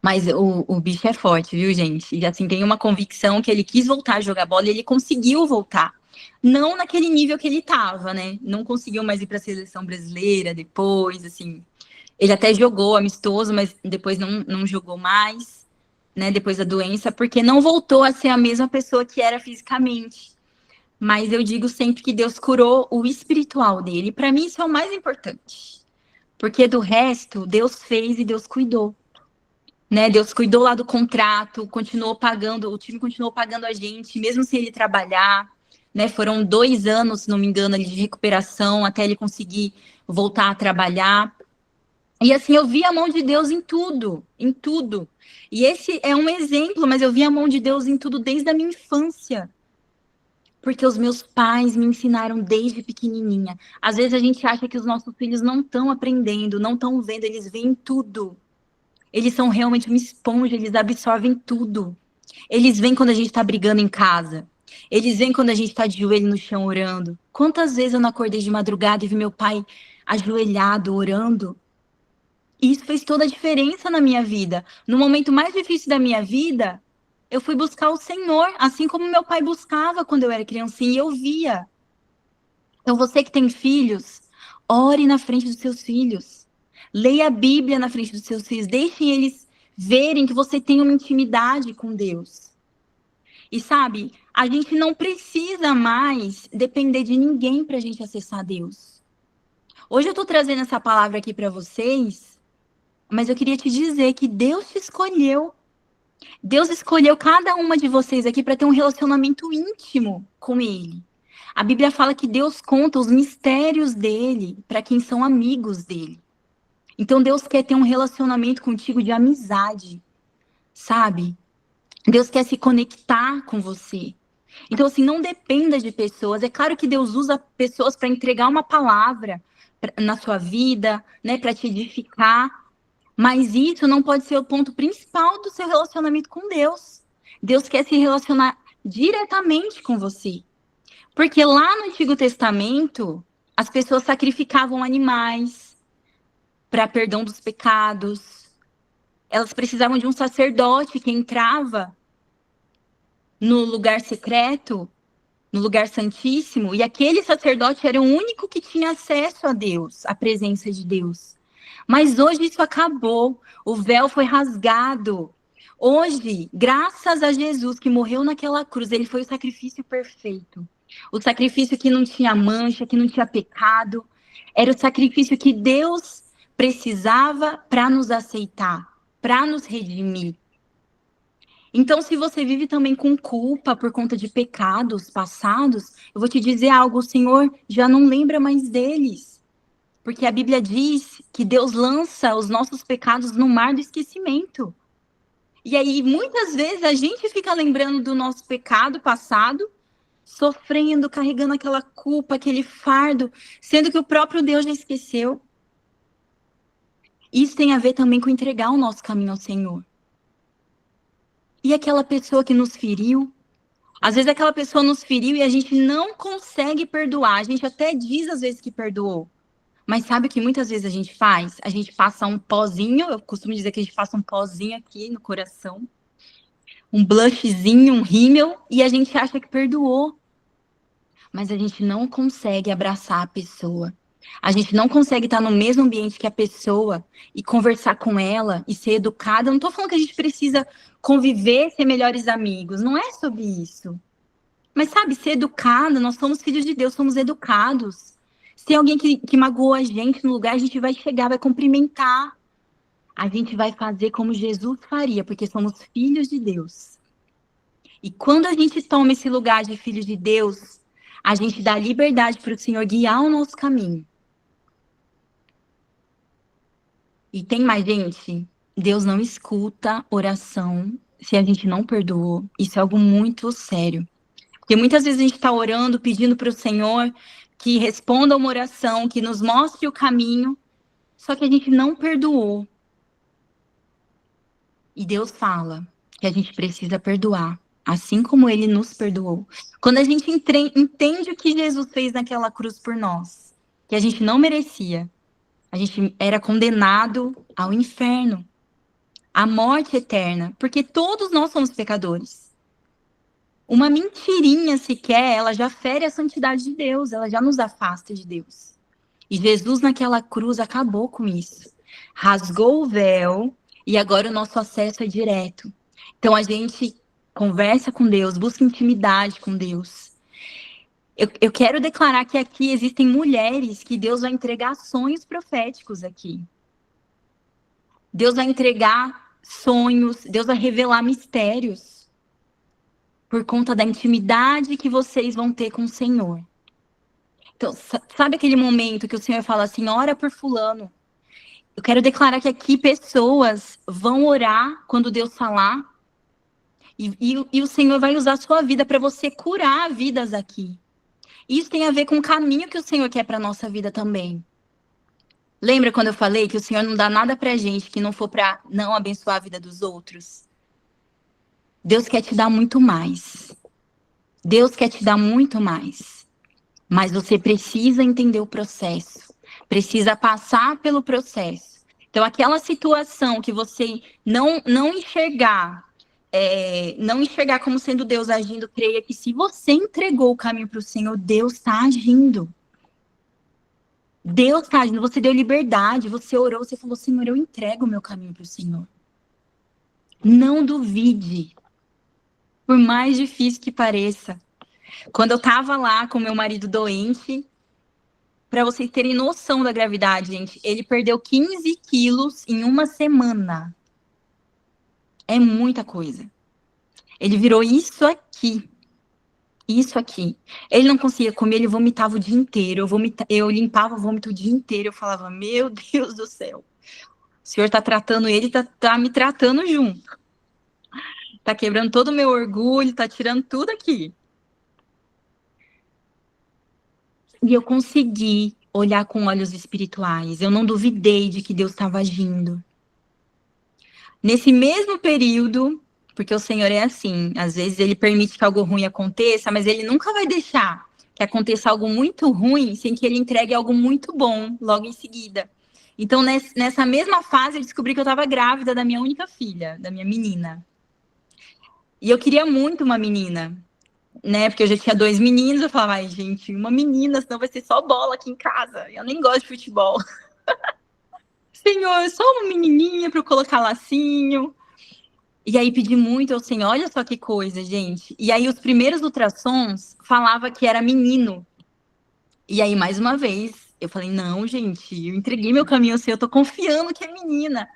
Mas o bicho é forte, viu, gente? E assim, tem uma convicção que ele quis voltar a jogar bola e ele conseguiu voltar. Não naquele nível que ele estava, né? Não conseguiu mais ir para a seleção brasileira depois, assim. Ele até jogou amistoso, mas depois não jogou mais, né? Depois da doença, porque não voltou a ser a mesma pessoa que era fisicamente. Mas eu digo sempre que Deus curou o espiritual dele. Para mim, isso é o mais importante. Porque do resto, Deus fez e Deus cuidou. Né? Deus cuidou lá do contrato, continuou pagando, o time continuou pagando a gente, mesmo sem ele trabalhar. Né? Foram 2 anos, se não me engano, ali de recuperação, até ele conseguir voltar a trabalhar. E assim, eu vi a mão de Deus em tudo, em tudo. E esse é um exemplo, mas eu vi a mão de Deus em tudo desde a minha infância. Porque os meus pais me ensinaram desde pequenininha. Às vezes a gente acha que os nossos filhos não estão aprendendo, não estão vendo, eles veem tudo. Eles são realmente uma esponja, eles absorvem tudo. Eles veem quando a gente está brigando em casa. Eles veem quando a gente está de joelho no chão orando. Quantas vezes eu não acordei de madrugada e vi meu pai ajoelhado, orando? E isso fez toda a diferença na minha vida. No momento mais difícil da minha vida, eu fui buscar o Senhor, assim como meu pai buscava quando eu era criancinha, e eu via. Então, você que tem filhos, ore na frente dos seus filhos. Leia a Bíblia na frente dos seus filhos. Deixem eles verem que você tem uma intimidade com Deus. E sabe, a gente não precisa mais depender de ninguém para a gente acessar Deus. Hoje eu estou trazendo essa palavra aqui para vocês, mas eu queria te dizer que Deus te escolheu. Deus escolheu cada uma de vocês aqui para ter um relacionamento íntimo com Ele. A Bíblia fala que Deus conta os mistérios dele para quem são amigos dele. Então Deus quer ter um relacionamento contigo de amizade, sabe? Deus quer se conectar com você. Então, assim, não dependa de pessoas. É claro que Deus usa pessoas para entregar uma palavra na sua vida, né, para te edificar. Mas isso não pode ser o ponto principal do seu relacionamento com Deus. Deus quer se relacionar diretamente com você. Porque lá no Antigo Testamento, as pessoas sacrificavam animais para perdão dos pecados. Elas precisavam de um sacerdote que entrava no lugar secreto, no lugar santíssimo, e aquele sacerdote era o único que tinha acesso a Deus, à presença de Deus. Mas hoje isso acabou, o véu foi rasgado. Hoje, graças a Jesus que morreu naquela cruz, ele foi o sacrifício perfeito. O sacrifício que não tinha mancha, que não tinha pecado. Era o sacrifício que Deus precisava para nos aceitar, para nos redimir. Então, se você vive também com culpa por conta de pecados passados, eu vou te dizer algo, o Senhor já não lembra mais deles. Porque a Bíblia diz que Deus lança os nossos pecados no mar do esquecimento. E aí, muitas vezes, a gente fica lembrando do nosso pecado passado, sofrendo, carregando aquela culpa, aquele fardo, sendo que o próprio Deus já esqueceu. Isso tem a ver também com entregar o nosso caminho ao Senhor. E aquela pessoa que nos feriu, às vezes aquela pessoa nos feriu e a gente não consegue perdoar. A gente até diz às vezes que perdoou. Mas sabe o que muitas vezes a gente faz? A gente passa um pozinho, eu costumo dizer que a gente passa um pozinho aqui no coração, um blushzinho, um rímel, e a gente acha que perdoou. Mas a gente não consegue abraçar a pessoa. A gente não consegue estar no mesmo ambiente que a pessoa e conversar com ela e ser educada. Eu não estou falando que a gente precisa conviver, ser melhores amigos. Não é sobre isso. Mas, sabe, ser educada, nós somos filhos de Deus, somos educados. Se tem alguém que magoou a gente no lugar, a gente vai chegar, vai cumprimentar. A gente vai fazer como Jesus faria, porque somos filhos de Deus. E quando a gente toma esse lugar de filhos de Deus, a gente dá liberdade para o Senhor guiar o nosso caminho. E tem mais, gente, Deus não escuta oração se a gente não perdoou. Isso é algo muito sério. Porque muitas vezes a gente está orando, pedindo para o Senhor que responda uma oração, que nos mostre o caminho, só que a gente não perdoou. E Deus fala que a gente precisa perdoar, assim como Ele nos perdoou. Quando a gente entende o que Jesus fez naquela cruz por nós, que a gente não merecia, a gente era condenado ao inferno, à morte eterna, porque todos nós somos pecadores. Uma mentirinha sequer, ela já fere a santidade de Deus, ela já nos afasta de Deus. E Jesus naquela cruz acabou com isso. Rasgou o véu e agora o nosso acesso é direto. Então a gente conversa com Deus, busca intimidade com Deus. Eu quero declarar que aqui existem mulheres que Deus vai entregar sonhos proféticos aqui. Deus vai entregar sonhos, Deus vai revelar mistérios por conta da intimidade que vocês vão ter com o Senhor. Então, sabe aquele momento que o Senhor fala assim, ora por fulano? Eu quero declarar que aqui pessoas vão orar quando Deus falar e o Senhor vai usar a sua vida para você curar vidas aqui. Isso tem a ver com o caminho que o Senhor quer para a nossa vida também. Lembra quando eu falei que o Senhor não dá nada para a gente que não for para não abençoar a vida dos outros? Deus quer te dar muito mais. Deus quer te dar muito mais. Mas você precisa entender o processo. Precisa passar pelo processo. Então, aquela situação que você não enxergar, não enxergar como sendo Deus agindo, creia que se você entregou o caminho para o Senhor, Deus está agindo. Deus está agindo. Você deu liberdade, você orou, você falou, Senhor, eu entrego o meu caminho para o Senhor. Não duvide. Por mais difícil que pareça. Quando eu tava lá com meu marido doente, para vocês terem noção da gravidade, gente, ele perdeu 15 quilos em uma semana. É muita coisa. Ele virou isso aqui. Isso aqui. Ele não conseguia comer, ele vomitava o dia inteiro. Eu limpava o vômito o dia inteiro. Eu falava, meu Deus do céu. O senhor tá tratando ele, tá me tratando junto. Tá quebrando todo o meu orgulho, tá tirando tudo aqui. E eu consegui olhar com olhos espirituais. Eu não duvidei de que Deus estava agindo. Nesse mesmo período, porque o Senhor é assim, às vezes ele permite que algo ruim aconteça, mas ele nunca vai deixar que aconteça algo muito ruim sem que ele entregue algo muito bom logo em seguida. Então, nessa mesma fase, eu descobri que eu estava grávida da minha única filha, da minha menina. E eu queria muito uma menina, né? Porque eu já tinha 2 meninos, eu falava, ai, gente, uma menina, senão vai ser só bola aqui em casa. Eu nem gosto de futebol. Senhor, só uma menininha para eu colocar lacinho. E aí pedi muito ao Senhor, olha só que coisa, gente. E aí os primeiros ultrassons falava que era menino. E aí, mais uma vez, eu falei, não, gente, eu entreguei meu caminho ao Senhor, eu tô confiando que é menina.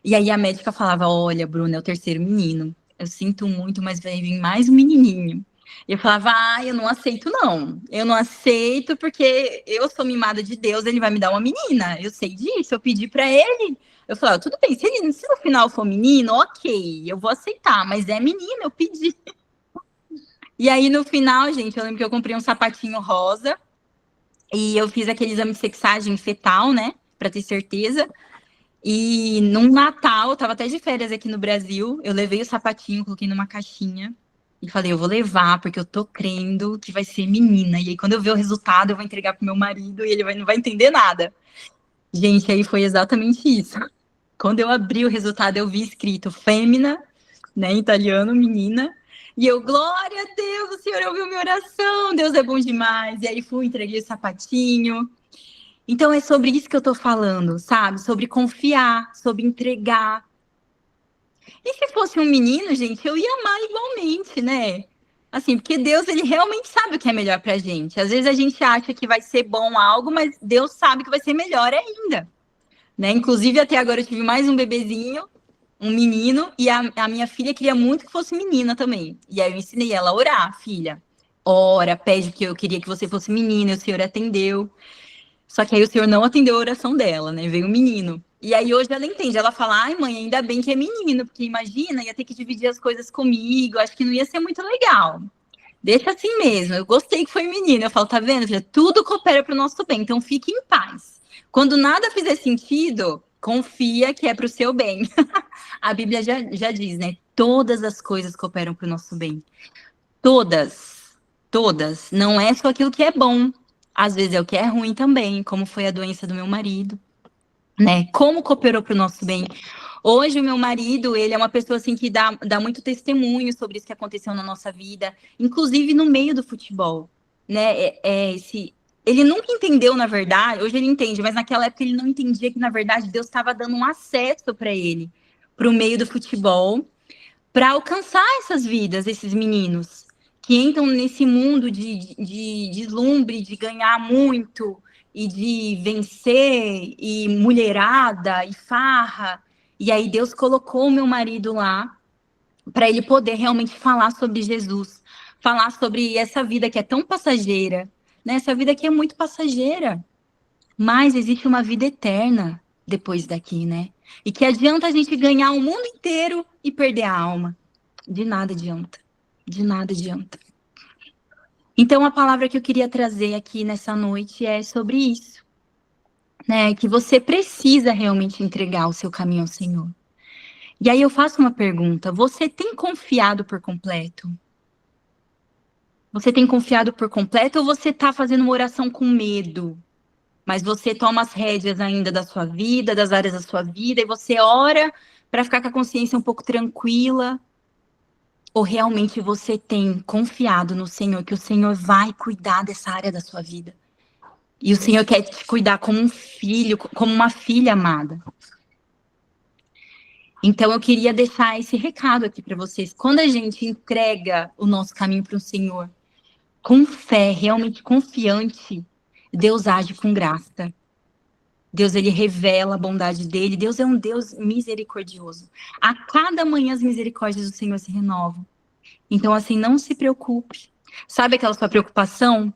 E aí a médica falava, olha, Bruna, é o 3º menino. Eu sinto muito, mas vai vir mais um menininho. E eu falava, eu não aceito, não. Eu não aceito porque eu sou mimada de Deus, ele vai me dar uma menina. Eu sei disso, eu pedi para ele. Eu falava, tudo bem, se no final for menino, ok, eu vou aceitar, mas é menina, eu pedi. E aí, no final, gente, eu lembro que eu comprei um sapatinho rosa e eu fiz aquele exame de sexagem fetal, né, para ter certeza. E num Natal, eu tava até de férias aqui no Brasil, eu levei o sapatinho, coloquei numa caixinha e falei, eu vou levar, porque eu tô crendo que vai ser menina. E aí, quando eu ver o resultado, eu vou entregar pro meu marido e ele não vai entender nada. Gente, aí foi exatamente isso. Quando eu abri o resultado, eu vi escrito fêmea, né, em italiano, menina. E eu, glória a Deus, o Senhor ouviu minha oração, Deus é bom demais. E aí fui, entreguei o sapatinho. Então é sobre isso que eu tô falando, sabe? Sobre confiar, sobre entregar. E se fosse um menino, gente, eu ia amar igualmente, né? Assim, porque Deus, ele realmente sabe o que é melhor pra gente. Às vezes a gente acha que vai ser bom algo, mas Deus sabe que vai ser melhor ainda, né? Inclusive, até agora eu tive mais um bebezinho, um menino, e a minha filha queria muito que fosse menina também. E aí eu ensinei ela a orar, filha. Ora, pede que eu queria que você fosse menina, e o Senhor atendeu. Só que aí o Senhor não atendeu a oração dela, né? Veio um menino. E aí hoje ela entende, ela fala, ai mãe, ainda bem que é menino, porque imagina, ia ter que dividir as coisas comigo, acho que não ia ser muito legal. Deixa assim mesmo, eu gostei que foi menino. Eu falo, tá vendo, filha? Tudo coopera para o nosso bem, então fique em paz. Quando nada fizer sentido, confia que é para o seu bem. A Bíblia já diz, né? Todas as coisas cooperam para o nosso bem. Todas. Todas. Não é só aquilo que é bom. Às vezes é o que é ruim também, como foi a doença do meu marido, né? Como cooperou para o nosso bem. Hoje o meu marido, ele é uma pessoa assim que dá muito testemunho sobre isso que aconteceu na nossa vida, inclusive no meio do futebol, né? Ele nunca entendeu, na verdade, hoje ele entende, mas naquela época ele não entendia que, na verdade, Deus estava dando um acesso para ele, para o meio do futebol, para alcançar essas vidas, esses meninos que entram nesse mundo de deslumbre, de ganhar muito, e de vencer, e mulherada, e farra. E aí Deus colocou o meu marido lá para ele poder realmente falar sobre Jesus, falar sobre essa vida que é tão passageira, né? Essa vida que é muito passageira, mas existe uma vida eterna depois daqui, né? E que adianta a gente ganhar o mundo inteiro e perder a alma? De nada adianta. De nada adianta. Então, a palavra que eu queria trazer aqui nessa noite é sobre isso, né? Que você precisa realmente entregar o seu caminho ao Senhor. E aí eu faço uma pergunta: você tem confiado por completo? Você tem confiado por completo ou você está fazendo uma oração com medo? Mas você toma as rédeas ainda da sua vida, das áreas da sua vida, e você ora para ficar com a consciência um pouco tranquila? Ou realmente você tem confiado no Senhor, que o Senhor vai cuidar dessa área da sua vida? E o Senhor quer te cuidar como um filho, como uma filha amada. Então, eu queria deixar esse recado aqui para vocês. Quando a gente entrega o nosso caminho para o Senhor, com fé, realmente confiante, Deus age com graça. Deus, ele revela a bondade dele. Deus é um Deus misericordioso. A cada manhã as misericórdias do Senhor se renovam. Então, assim, não se preocupe. Sabe aquela sua preocupação?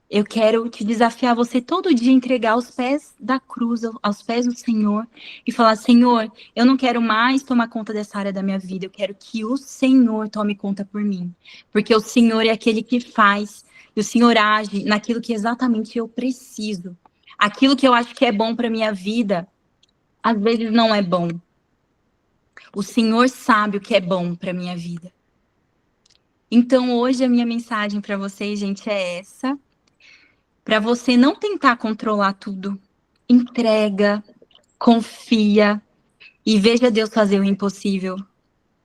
Eu quero te desafiar você todo dia entregar aos pés da cruz, aos pés do Senhor, e falar: Senhor, eu não quero mais tomar conta dessa área da minha vida, eu quero que o Senhor tome conta por mim. Porque o Senhor é aquele que faz, e o Senhor age naquilo que exatamente eu preciso. Aquilo que eu acho que é bom para minha vida, às vezes não é bom. O Senhor sabe o que é bom para minha vida. Então, hoje a minha mensagem para vocês, gente, é essa. Para você não tentar controlar tudo. Entrega, confia e veja Deus fazer o impossível.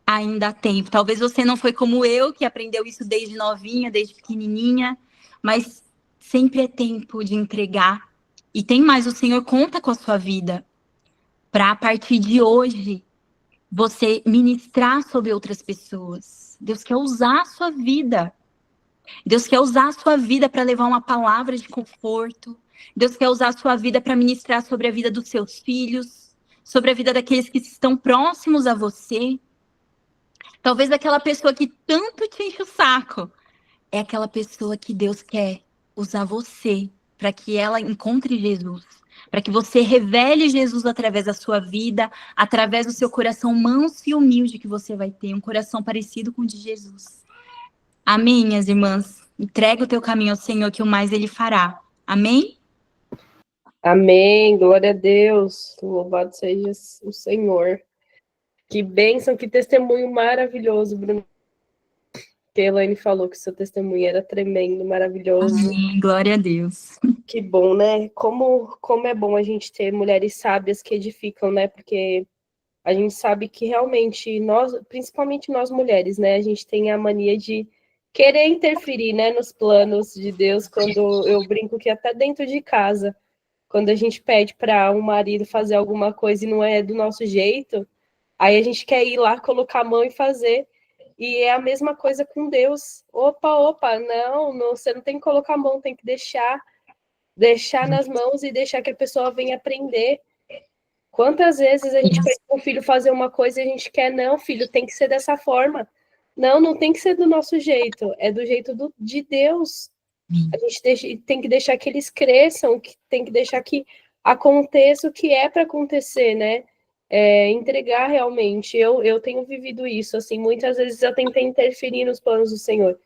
Ainda há tempo. Talvez você não foi como eu, que aprendeu isso desde novinha, desde pequenininha, mas sempre é tempo de entregar. E tem mais, o Senhor conta com a sua vida para, a partir de hoje, você ministrar sobre outras pessoas. Deus quer usar a sua vida. Deus quer usar a sua vida para levar uma palavra de conforto. Deus quer usar a sua vida para ministrar sobre a vida dos seus filhos, sobre a vida daqueles que estão próximos a você. Talvez aquela pessoa que tanto te enche o saco, é aquela pessoa que Deus quer usar você para que ela encontre Jesus, para que você revele Jesus através da sua vida, através do seu coração manso e humilde que você vai ter, um coração parecido com o de Jesus. Amém, minhas irmãs? Entrega o teu caminho ao Senhor, que o mais Ele fará. Amém? Amém, glória a Deus. Louvado seja o Senhor. Que bênção, que testemunho maravilhoso, Bruno. Que a Elaine falou que seu testemunho era tremendo, maravilhoso. Amém, glória a Deus. Que bom, né? Como é bom a gente ter mulheres sábias que edificam, né? Porque a gente sabe que realmente nós, principalmente nós mulheres, né? A gente tem a mania de querer interferir, né, nos planos de Deus, quando eu brinco que até dentro de casa, quando a gente pede para um marido fazer alguma coisa e não é do nosso jeito, aí a gente quer ir lá, colocar a mão e fazer. E é a mesma coisa com Deus. Opa, não, você não tem que colocar a mão, tem que deixar nas mãos e deixar que a pessoa venha aprender. Quantas vezes a gente pede para o filho fazer uma coisa e a gente quer, não, filho, tem que ser dessa forma. Não tem que ser do nosso jeito, é do jeito de Deus. A gente tem que deixar que eles cresçam, tem que deixar que aconteça o que é para acontecer, né? Entregar realmente. Eu tenho vivido isso, assim, muitas vezes eu tentei interferir nos planos do Senhor.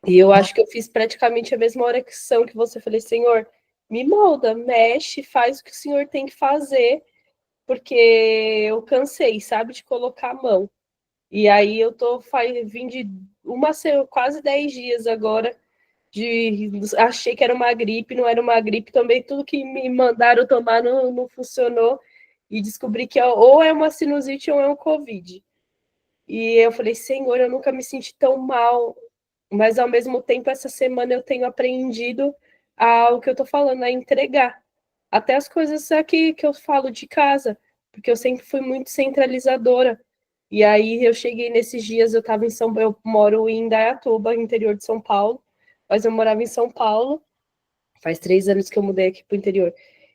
E eu acho que eu fiz praticamente a mesma oração que você. Falei: Senhor, me molda, mexe, faz o que o Senhor tem que fazer, porque eu cansei, sabe, de colocar a mão. E aí eu vim de quase 10 dias agora, achei que era uma gripe, não era uma gripe também, tudo que me mandaram tomar não funcionou, e descobri que ou é uma sinusite ou é um Covid. E eu falei: Senhor, eu nunca me senti tão mal, mas ao mesmo tempo essa semana eu tenho aprendido o que eu tô falando, a entregar. Até as coisas aqui que eu falo de casa, porque eu sempre fui muito centralizadora. E aí eu cheguei nesses dias, eu moro em Indaiatuba, interior de São Paulo, mas eu morava em São Paulo, faz 3 anos que eu mudei aqui pro interior.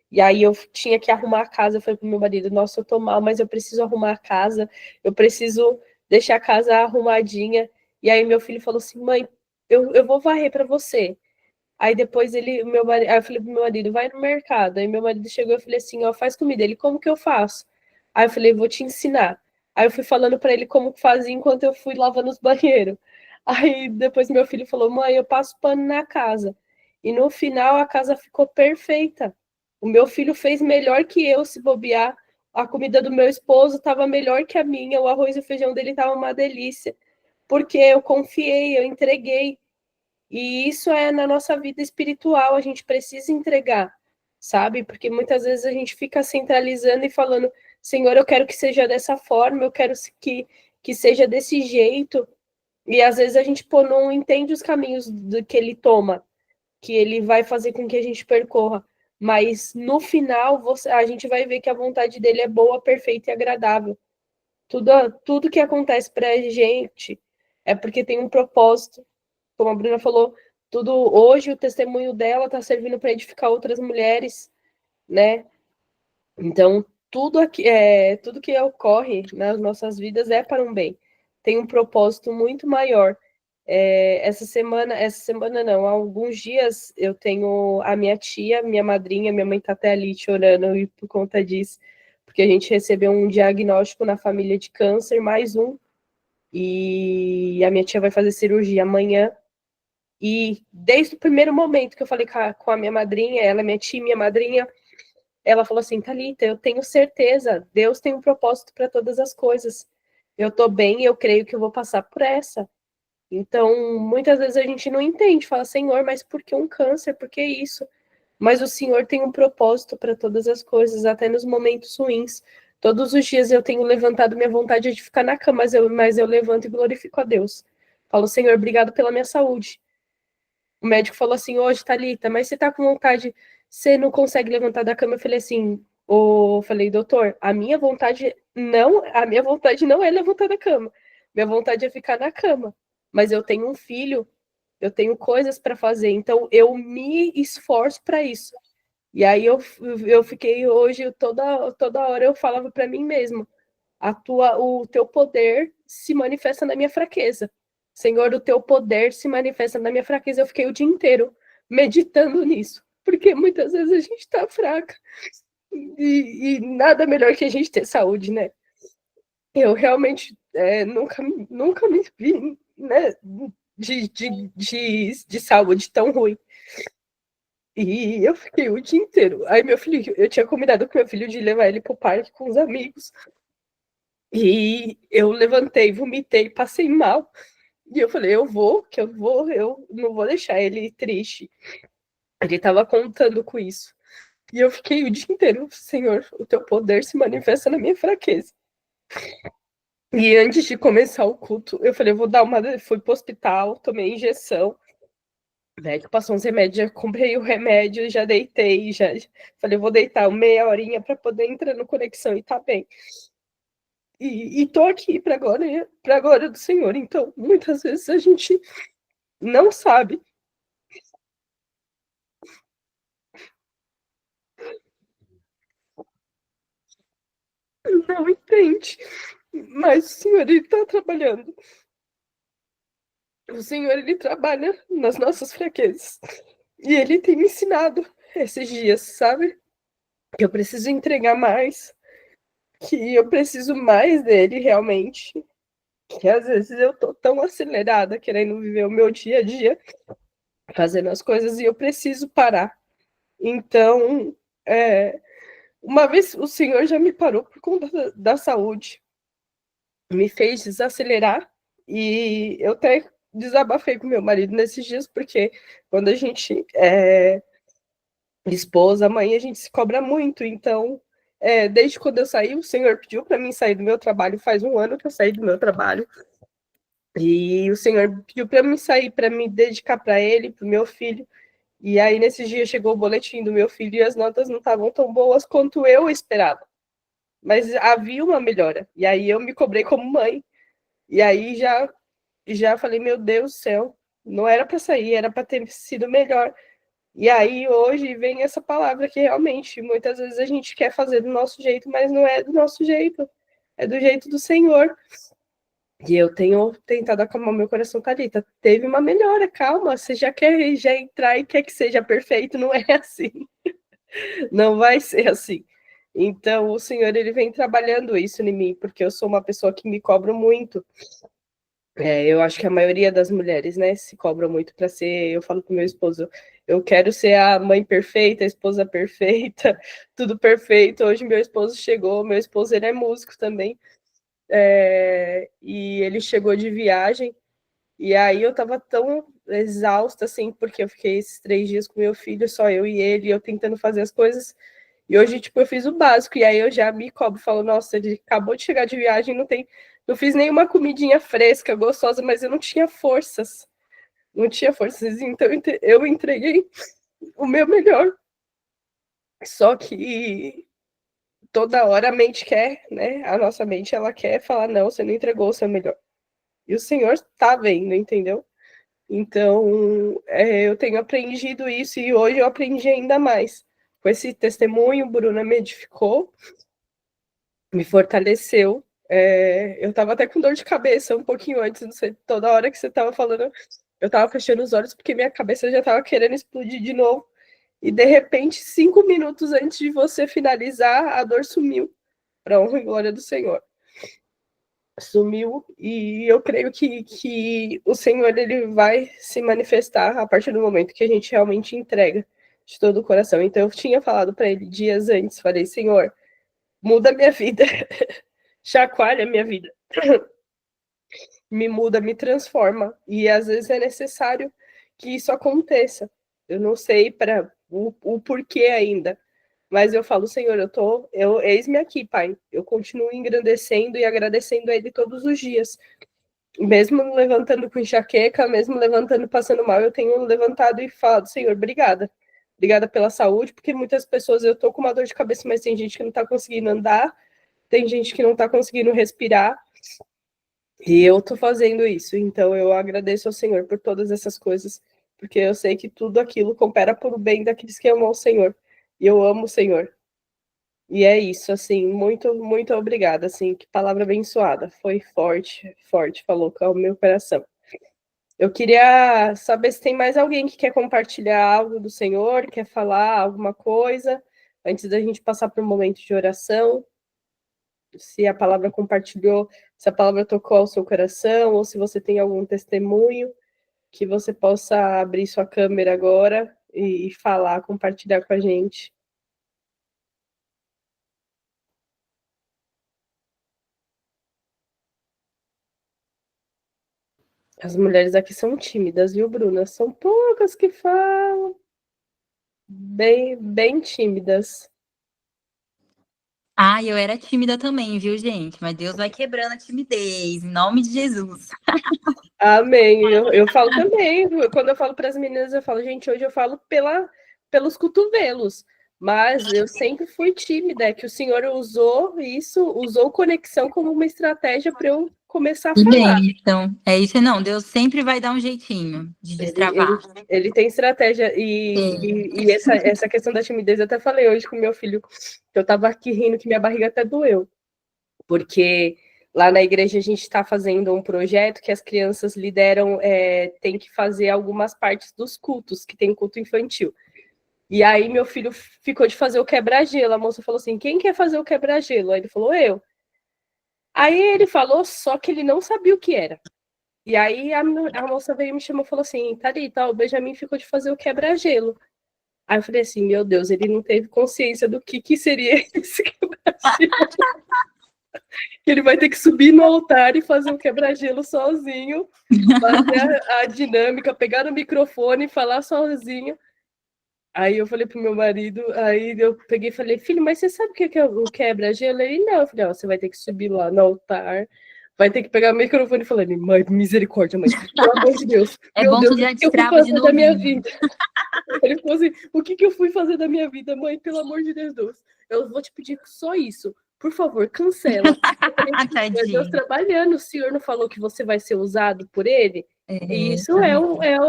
E aí eu tinha que arrumar a casa, eu falei pro meu marido: nossa, eu tô mal, mas eu preciso arrumar a casa, eu preciso deixar a casa arrumadinha. E aí meu filho falou assim: mãe, eu vou varrer para você. Aí depois aí eu falei pro meu marido: vai no mercado. Aí meu marido chegou e eu falei assim: ó, faz comida. Ele: como que eu faço? Aí eu falei: vou te ensinar. Aí eu fui falando para ele como fazia enquanto eu fui lavando os banheiros. Aí depois meu filho falou: mãe, eu passo pano na casa. E no final a casa ficou perfeita. O meu filho fez melhor que eu, se bobear. A comida do meu esposo estava melhor que a minha. O arroz e o feijão dele estava uma delícia. Porque eu confiei, eu entreguei. E isso é na nossa vida espiritual, a gente precisa entregar, sabe? Porque muitas vezes a gente fica centralizando e falando: Senhor, eu quero que seja dessa forma, eu quero que seja desse jeito. E às vezes a gente não entende os caminhos que ele toma, que ele vai fazer com que a gente percorra. mas no final a gente vai ver que a vontade dele é boa, perfeita e agradável. Tudo que acontece para a gente é porque tem um propósito. Como a Bruna falou, hoje o testemunho dela está servindo para edificar outras mulheres, né? Então, tudo que ocorre nas nossas vidas é para um bem. Tem um propósito muito maior. Essa semana não, há alguns dias eu tenho a minha tia, minha madrinha, minha mãe está até ali chorando e por conta disso, porque a gente recebeu um diagnóstico na família de câncer, mais um, e a minha tia vai fazer cirurgia amanhã. E desde o primeiro momento que eu falei com a minha madrinha, ela é minha tia, minha madrinha, ela falou assim: Thalita, eu tenho certeza, Deus tem um propósito para todas as coisas. Eu estou bem e eu creio que eu vou passar por essa. Então, muitas vezes a gente não entende, fala, Senhor, mas por que um câncer? Por que isso? Mas o Senhor tem um propósito para todas as coisas, até nos momentos ruins. Todos os dias eu tenho levantado minha vontade de ficar na cama, mas eu levanto e glorifico a Deus. Falo, Senhor, obrigado pela minha saúde. O médico falou assim, hoje, Thalita, mas você tá com vontade, você não consegue levantar da cama? Eu falei assim, falei, doutor, a minha vontade não é levantar da cama. Minha vontade é ficar na cama. Mas eu tenho um filho, eu tenho coisas para fazer, então eu me esforço para isso. E aí eu fiquei hoje, toda hora eu falava para mim mesmo, o teu poder se manifesta na minha fraqueza. Senhor, o teu poder se manifesta na minha fraqueza. Eu fiquei o dia inteiro meditando nisso, porque muitas vezes a gente está fraca e nada melhor que a gente ter saúde, né? Eu realmente nunca me vi, né, de saúde tão ruim. E eu fiquei o dia inteiro. Aí meu filho, eu tinha combinado com meu filho de levar ele pro parque com os amigos. E eu levantei, vomitei, passei mal. E eu falei, eu não vou deixar ele triste. Ele estava contando com isso. E eu fiquei o dia inteiro, Senhor, o teu poder se manifesta na minha fraqueza. E antes de começar o culto, eu falei, fui pro hospital, tomei injeção. O médico passou uns remédios, já comprei o remédio, já deitei, já falei, vou deitar meia horinha para poder entrar no conexão e tá bem. E tô aqui para a glória do Senhor. Então, muitas vezes a gente não sabe. Não entende. Mas o Senhor, Ele está trabalhando. O Senhor, Ele trabalha nas nossas fraquezas. E Ele tem me ensinado esses dias, sabe? Que eu preciso entregar mais. Que eu preciso mais dele, realmente. Que às vezes eu tô tão acelerada, querendo viver o meu dia a dia, fazendo as coisas, e eu preciso parar. Então, uma vez o Senhor já me parou por conta da saúde, me fez desacelerar, e eu até desabafei com meu marido nesses dias, porque quando a gente é esposa, mãe, a gente se cobra muito. Então, desde quando eu saí, o Senhor pediu para mim sair do meu trabalho, faz 1 ano que eu saí do meu trabalho, e o Senhor pediu para mim sair, para me dedicar para Ele, para o meu filho. E aí, nesses dias, chegou o boletim do meu filho e as notas não estavam tão boas quanto eu esperava. Mas havia uma melhora. E aí eu me cobrei como mãe. E aí já falei, meu Deus do céu, não era para sair, era para ter sido melhor. E aí hoje vem essa palavra que realmente, muitas vezes a gente quer fazer do nosso jeito, mas não é do nosso jeito. É do jeito do Senhor. E eu tenho tentado acalmar meu coração, Thalita. Teve uma melhora, calma. Você já quer entrar e quer que seja perfeito, não é assim. Não vai ser assim. Então, o Senhor, Ele vem trabalhando isso em mim, porque eu sou uma pessoa que me cobro muito. Eu acho que a maioria das mulheres, né, se cobram muito para ser. Eu falo com meu esposo, eu quero ser a mãe perfeita, a esposa perfeita, tudo perfeito. Hoje meu esposo chegou, meu esposo ele é músico também, e ele chegou de viagem, e aí eu tava tão exausta, assim, porque eu fiquei esses 3 dias com meu filho, só eu e ele, eu tentando fazer as coisas, e hoje, tipo, eu fiz o básico, e aí eu já me cobro, falo, nossa, ele acabou de chegar de viagem, não fiz nenhuma comidinha fresca, gostosa, mas eu não tinha forças, então eu entreguei o meu melhor, Só que toda hora a mente quer, né? A nossa mente, ela quer falar, não, você não entregou o seu melhor. E o Senhor está vendo, entendeu? Então, eu tenho aprendido isso e hoje eu aprendi ainda mais. Com esse testemunho, Bruna me edificou, me fortaleceu. Eu estava até com dor de cabeça um pouquinho antes, não sei, toda hora que você estava falando, eu estava fechando os olhos porque minha cabeça já estava querendo explodir de novo. E de repente, 5 minutos antes de você finalizar, a dor sumiu, para honra e glória do Senhor. Sumiu, e eu creio que o Senhor ele vai se manifestar a partir do momento que a gente realmente entrega de todo o coração. Então eu tinha falado para ele dias antes, falei, Senhor, muda a minha vida, chacoalha a minha vida, me muda, me transforma, e às vezes é necessário que isso aconteça. Eu não sei para o porquê ainda, mas eu falo, Senhor, eis-me aqui, Pai. Eu continuo engrandecendo e agradecendo a Ele todos os dias. Mesmo levantando com enxaqueca, mesmo levantando passando mal, eu tenho levantado e falado, Senhor, obrigada. Obrigada pela saúde, porque muitas pessoas, eu tô com uma dor de cabeça, mas tem gente que não tá conseguindo andar, tem gente que não tá conseguindo respirar, e eu tô fazendo isso. Então eu agradeço ao Senhor por todas essas coisas, porque eu sei que tudo aquilo coopera para o bem daqueles que amam o Senhor. E eu amo o Senhor. E é isso, assim, muito, muito obrigada, assim, que palavra abençoada. Foi forte, forte, falou com o meu coração. Eu queria saber se tem mais alguém que quer compartilhar algo do Senhor, quer falar alguma coisa, antes da gente passar para o momento de oração. Se a palavra compartilhou, se a palavra tocou ao seu coração, ou se você tem algum testemunho, que você possa abrir sua câmera agora e falar, compartilhar com a gente. As mulheres aqui são tímidas, viu, Bruna? São poucas que falam. Bem, bem tímidas. Ah, eu era tímida também, viu, gente? Mas Deus vai quebrando a timidez, em nome de Jesus. Amém. Eu falo também. Quando eu falo para as meninas, eu falo, gente, hoje eu falo pelos cotovelos. Mas eu sempre fui tímida, é que o Senhor usou isso, usou conexão como uma estratégia para eu começar a E falar. bem, então, é isso não. Deus sempre vai dar um jeitinho de destravar. Ele tem estratégia. E essa questão da timidez, eu até falei hoje com meu filho, que eu estava aqui rindo, que minha barriga até doeu. Porque lá na igreja a gente está fazendo um projeto que as crianças lideram, tem que fazer algumas partes dos cultos, que tem culto infantil. E aí meu filho ficou de fazer o quebra-gelo. A moça falou assim, quem quer fazer o quebra-gelo? Aí ele falou, eu. Aí ele falou, só que ele não sabia o que era. E aí a moça veio e me chamou e falou assim, Thalita, o Benjamin ficou de fazer o quebra-gelo. Aí eu falei assim, meu Deus, ele não teve consciência do que seria esse quebra-gelo. Ele vai ter que subir no altar e fazer um quebra-gelo sozinho, fazer a dinâmica, pegar no microfone e falar sozinho. Aí eu falei pro meu marido, aí eu peguei e falei, filho, mas você sabe o que é o quebra-gelo? Ele, não. Eu falei, ó, você vai ter que subir lá no altar, vai ter que pegar o microfone e falar, mãe, misericórdia, mãe, pelo amor de Deus. É meu bom Deus, que já o que eu fui destrava de fazer da minha novinho. vida? Ele falou assim, o que eu fui fazer da minha vida, mãe, pelo amor de Deus? Eu vou te pedir só isso. Por favor, cancela. É Deus Tadinho. trabalhando. O Senhor não falou que você vai ser usado por ele? E isso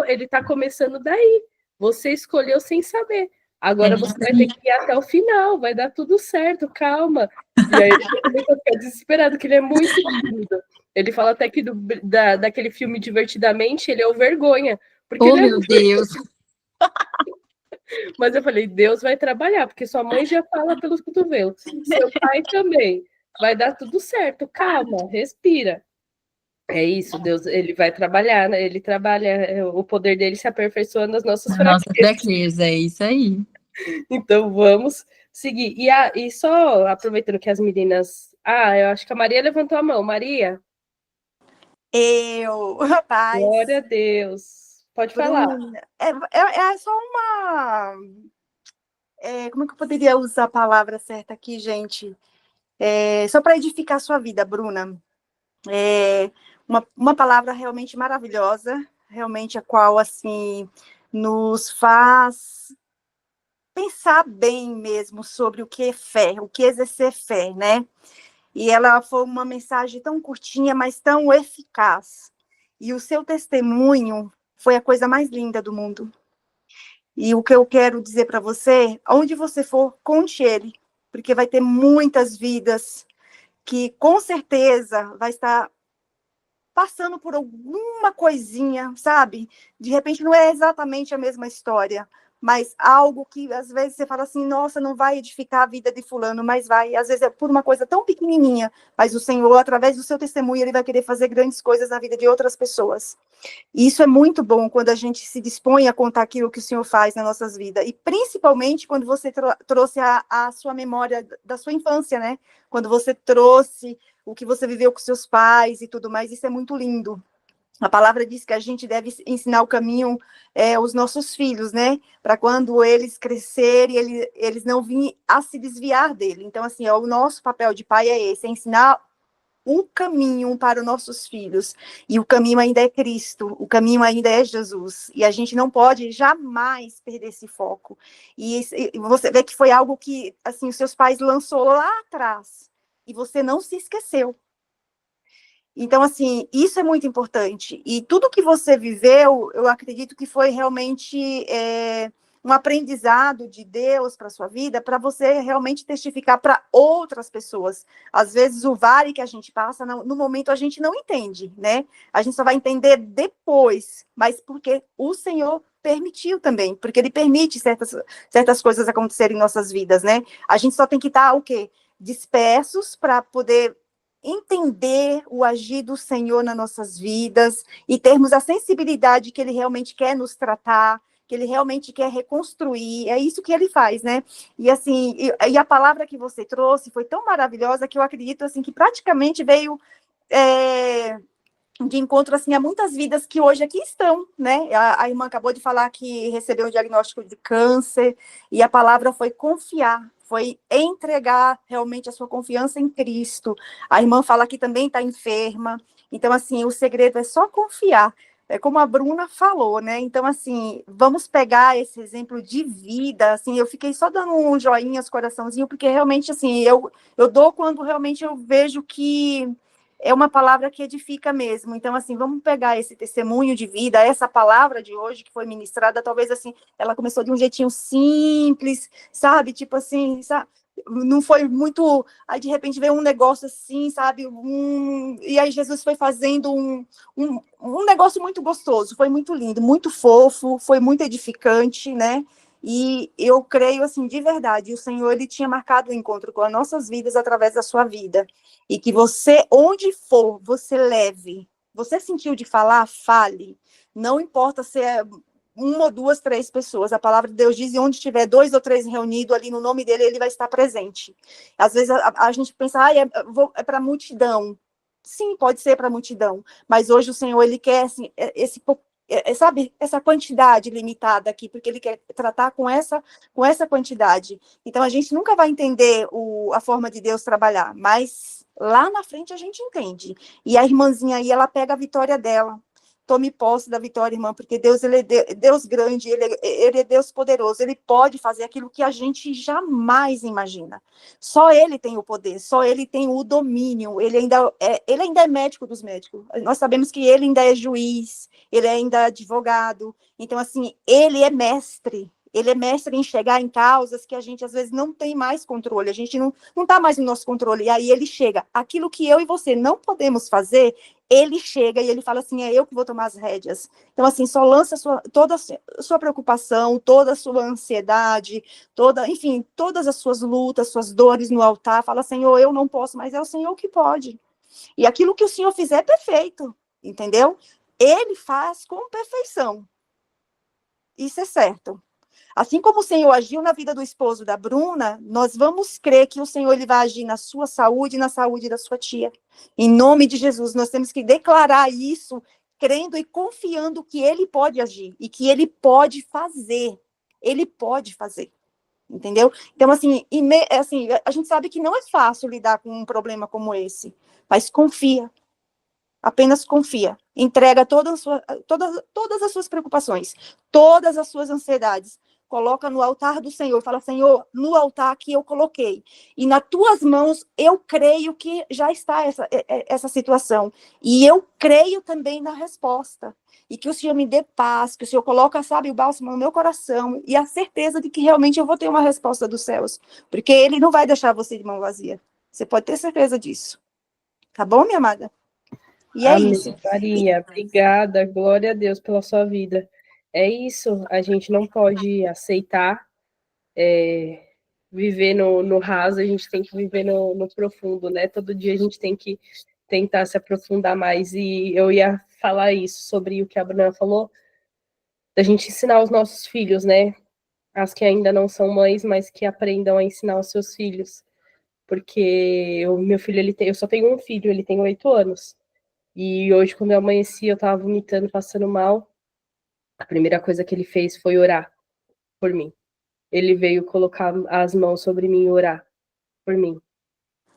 ele está começando daí. Você escolheu sem saber. Agora você vai ter que ir até o final. Vai dar tudo certo, calma. E aí ele começa a ficar desesperado, que ele é muito tímido. Ele fala até que daquele filme Divertidamente, ele é o vergonha. Porque Oh, meu Deus. Mas eu falei, Deus vai trabalhar, porque sua mãe já fala pelos cotovelos. Seu pai também. Vai dar tudo certo. Calma, respira. É isso, Deus, ele vai trabalhar, né? Ele trabalha, o poder dele se aperfeiçoa nas nossas Nossa fraquezas. fraqueza, é isso aí. Então vamos seguir. E só aproveitando que as meninas. Eu acho que a Maria levantou a mão. Maria? Rapaz. Glória a Deus. Pode falar. É só uma. Como é que eu poderia usar a palavra certa aqui, gente? Só para edificar a sua vida, Bruna. Uma palavra realmente maravilhosa, realmente a qual, assim, nos faz pensar bem mesmo sobre o que é fé, o que é exercer fé, né? E ela foi uma mensagem tão curtinha, mas tão eficaz. E o seu testemunho foi a coisa mais linda do mundo. E o que eu quero dizer para você, onde você for, conte ele, porque vai ter muitas vidas que com certeza vai estar passando por alguma coisinha, sabe? De repente não é exatamente a mesma história, mas algo que às vezes você fala assim, nossa, não vai edificar a vida de fulano, mas vai. Às vezes é por uma coisa tão pequenininha, mas o Senhor, através do seu testemunho, ele vai querer fazer grandes coisas na vida de outras pessoas. E isso é muito bom quando a gente se dispõe a contar aquilo que o Senhor faz nas nossas vidas. E principalmente quando você trouxe a sua memória da sua infância, né? Quando você trouxe o que você viveu com seus pais e tudo mais, isso é muito lindo. A palavra diz que a gente deve ensinar o caminho aos nossos filhos, né? Para quando eles crescerem, eles não virem a se desviar dele. Então, assim, o nosso papel de pai é esse, é ensinar o caminho para os nossos filhos, e o caminho ainda é Cristo, o caminho ainda é Jesus, e a gente não pode jamais perder esse foco, e você vê que foi algo que, assim, os seus pais lançou lá atrás, e você não se esqueceu. Então, assim, isso é muito importante, e tudo que você viveu, eu acredito que foi realmente um aprendizado de Deus para a sua vida, para você realmente testificar para outras pessoas. Às vezes, o vale que a gente passa, no momento a gente não entende, né? A gente só vai entender depois, mas porque o Senhor permitiu também, porque Ele permite certas coisas acontecerem em nossas vidas, né? A gente só tem que estar, o quê? Dispersos para poder entender o agir do Senhor nas nossas vidas e termos a sensibilidade que Ele realmente quer nos tratar, que Ele realmente quer reconstruir, é isso que Ele faz, né? E assim, e a palavra que você trouxe foi tão maravilhosa que eu acredito, assim, que praticamente veio de encontro, assim, a muitas vidas que hoje aqui estão, né? A irmã acabou de falar que recebeu o diagnóstico de câncer, e a palavra foi confiar, foi entregar realmente a sua confiança em Cristo. A irmã fala que também está enferma, então, assim, o segredo é só confiar. É como a Bruna falou, né? Então, assim, vamos pegar esse exemplo de vida, assim, eu fiquei só dando um joinha, coraçãozinho, porque realmente, assim, eu dou quando realmente eu vejo que é uma palavra que edifica mesmo. Então, assim, vamos pegar esse testemunho de vida, essa palavra de hoje que foi ministrada, talvez, assim, ela começou de um jeitinho simples, sabe? Tipo assim, sabe? Não foi muito... Aí, de repente, veio um negócio assim, sabe? E aí Jesus foi fazendo um negócio muito gostoso, foi muito lindo, muito fofo, foi muito edificante, né? E eu creio, assim, de verdade, o Senhor, Ele tinha marcado o encontro com as nossas vidas através da sua vida. E que você, onde for, você leve. Você sentiu de falar? Fale. Não importa se é uma ou duas, três pessoas. A palavra de Deus diz, e onde tiver 2 ou 3 reunidos ali no nome dele, ele vai estar presente. Às vezes a gente pensa, é para a multidão. Sim, pode ser para a multidão. Mas hoje o Senhor, Ele quer, assim, sabe, essa quantidade limitada aqui, porque Ele quer tratar com essa quantidade. Então, a gente nunca vai entender a forma de Deus trabalhar, mas lá na frente a gente entende. E a irmãzinha aí, ela pega a vitória dela. Tome posse da vitória, irmã, porque Deus, Ele é Deus grande, ele é Deus poderoso, Ele pode fazer aquilo que a gente jamais imagina. Só Ele tem o poder, só Ele tem o domínio, ele ainda é médico dos médicos. Nós sabemos que Ele ainda é juiz, Ele ainda é advogado. Então, assim, Ele é mestre em chegar em causas que a gente, às vezes, não tem mais controle, a gente não está mais no nosso controle, e aí Ele chega. Aquilo que eu e você não podemos fazer, Ele chega e Ele fala assim, é eu que vou tomar as rédeas. Então, assim, só lança toda a sua preocupação, toda a sua ansiedade, enfim, todas as suas lutas, suas dores no altar, fala, Senhor, eu não posso, mas é o Senhor que pode. E aquilo que o Senhor fizer é perfeito, entendeu? Ele faz com perfeição. Isso é certo. Assim como o Senhor agiu na vida do esposo da Bruna, nós vamos crer que o Senhor, Ele vai agir na sua saúde e na saúde da sua tia. Em nome de Jesus, nós temos que declarar isso, crendo e confiando que Ele pode agir e que Ele pode fazer. Ele pode fazer. Entendeu? Então, assim, a gente sabe que não é fácil lidar com um problema como esse, mas confia. Apenas confia. Entrega todas as suas preocupações, todas as suas ansiedades. coloca no altar do Senhor, fala, Senhor, no altar que eu coloquei, e nas tuas mãos eu creio que já está essa situação, e eu creio também na resposta, e que o Senhor me dê paz, que o Senhor coloca, sabe, o bálsamo no meu coração, e a certeza de que realmente eu vou ter uma resposta dos céus, porque Ele não vai deixar você de mão vazia, você pode ter certeza disso, tá bom, minha amada? E é Amém, isso. Maria, obrigada, glória a Deus pela sua vida. É isso, a gente não pode aceitar viver no raso, a gente tem que viver no profundo, né? Todo dia a gente tem que tentar se aprofundar mais. E eu ia falar isso, sobre o que a Bruna falou, da gente ensinar os nossos filhos, né? As que ainda não são mães, mas que aprendam a ensinar os seus filhos. Porque o meu filho, eu só tenho um filho, ele tem 8 anos. E hoje, quando eu amanheci, eu tava vomitando, passando mal. A primeira coisa que ele fez foi orar por mim. Ele veio colocar as mãos sobre mim e orar por mim.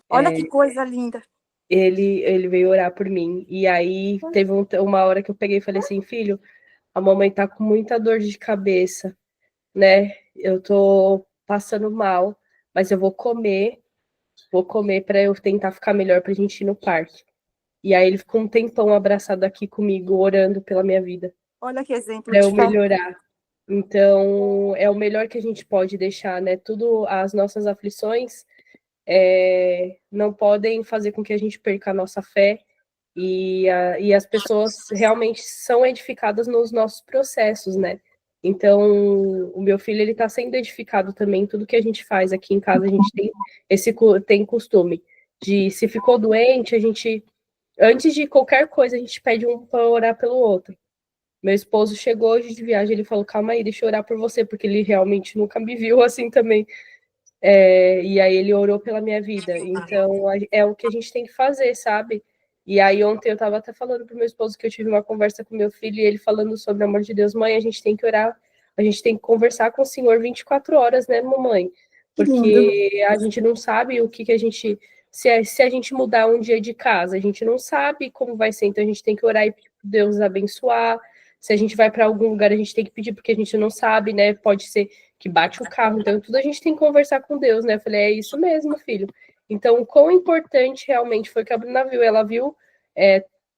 Olha que coisa linda. Ele veio orar por mim. E aí, teve uma hora que eu peguei e falei assim, filho, a mamãe tá com muita dor de cabeça, né? Eu tô passando mal, mas eu vou comer para eu tentar ficar melhor pra gente ir no parque. E aí ele ficou um tempão abraçado aqui comigo, orando pela minha vida. Olha que exemplo Para de eu fé. melhorar. Então, é o melhor que a gente pode deixar, né? Tudo, as nossas aflições não podem fazer com que a gente perca a nossa fé e as pessoas realmente são edificadas nos nossos processos, né? Então, o meu filho, ele está sendo edificado também, tudo que a gente faz aqui em casa, a gente tem costume de, se ficou doente, a gente, antes de qualquer coisa, a gente pede um para orar pelo outro. Meu esposo chegou hoje de viagem, ele falou, calma aí, deixa eu orar por você, porque ele realmente nunca me viu assim também. E aí ele orou pela minha vida. Então, é o que a gente tem que fazer, sabe? E aí ontem eu estava até falando pro meu esposo que eu tive uma conversa com meu filho, e ele falando sobre o amor de Deus. Mãe, a gente tem que orar, a gente tem que conversar com o Senhor 24 horas, né, mamãe? Porque a gente não sabe o que a gente... Se a gente mudar um dia de casa, a gente não sabe como vai ser, então a gente tem que orar e pedir para Deus abençoar. Se a gente vai para algum lugar, a gente tem que pedir, porque a gente não sabe, né? Pode ser que bate o carro, então tudo a gente tem que conversar com Deus, né? Eu falei, é isso mesmo, filho. Então, o quão importante realmente foi que a Bruna viu. Ela viu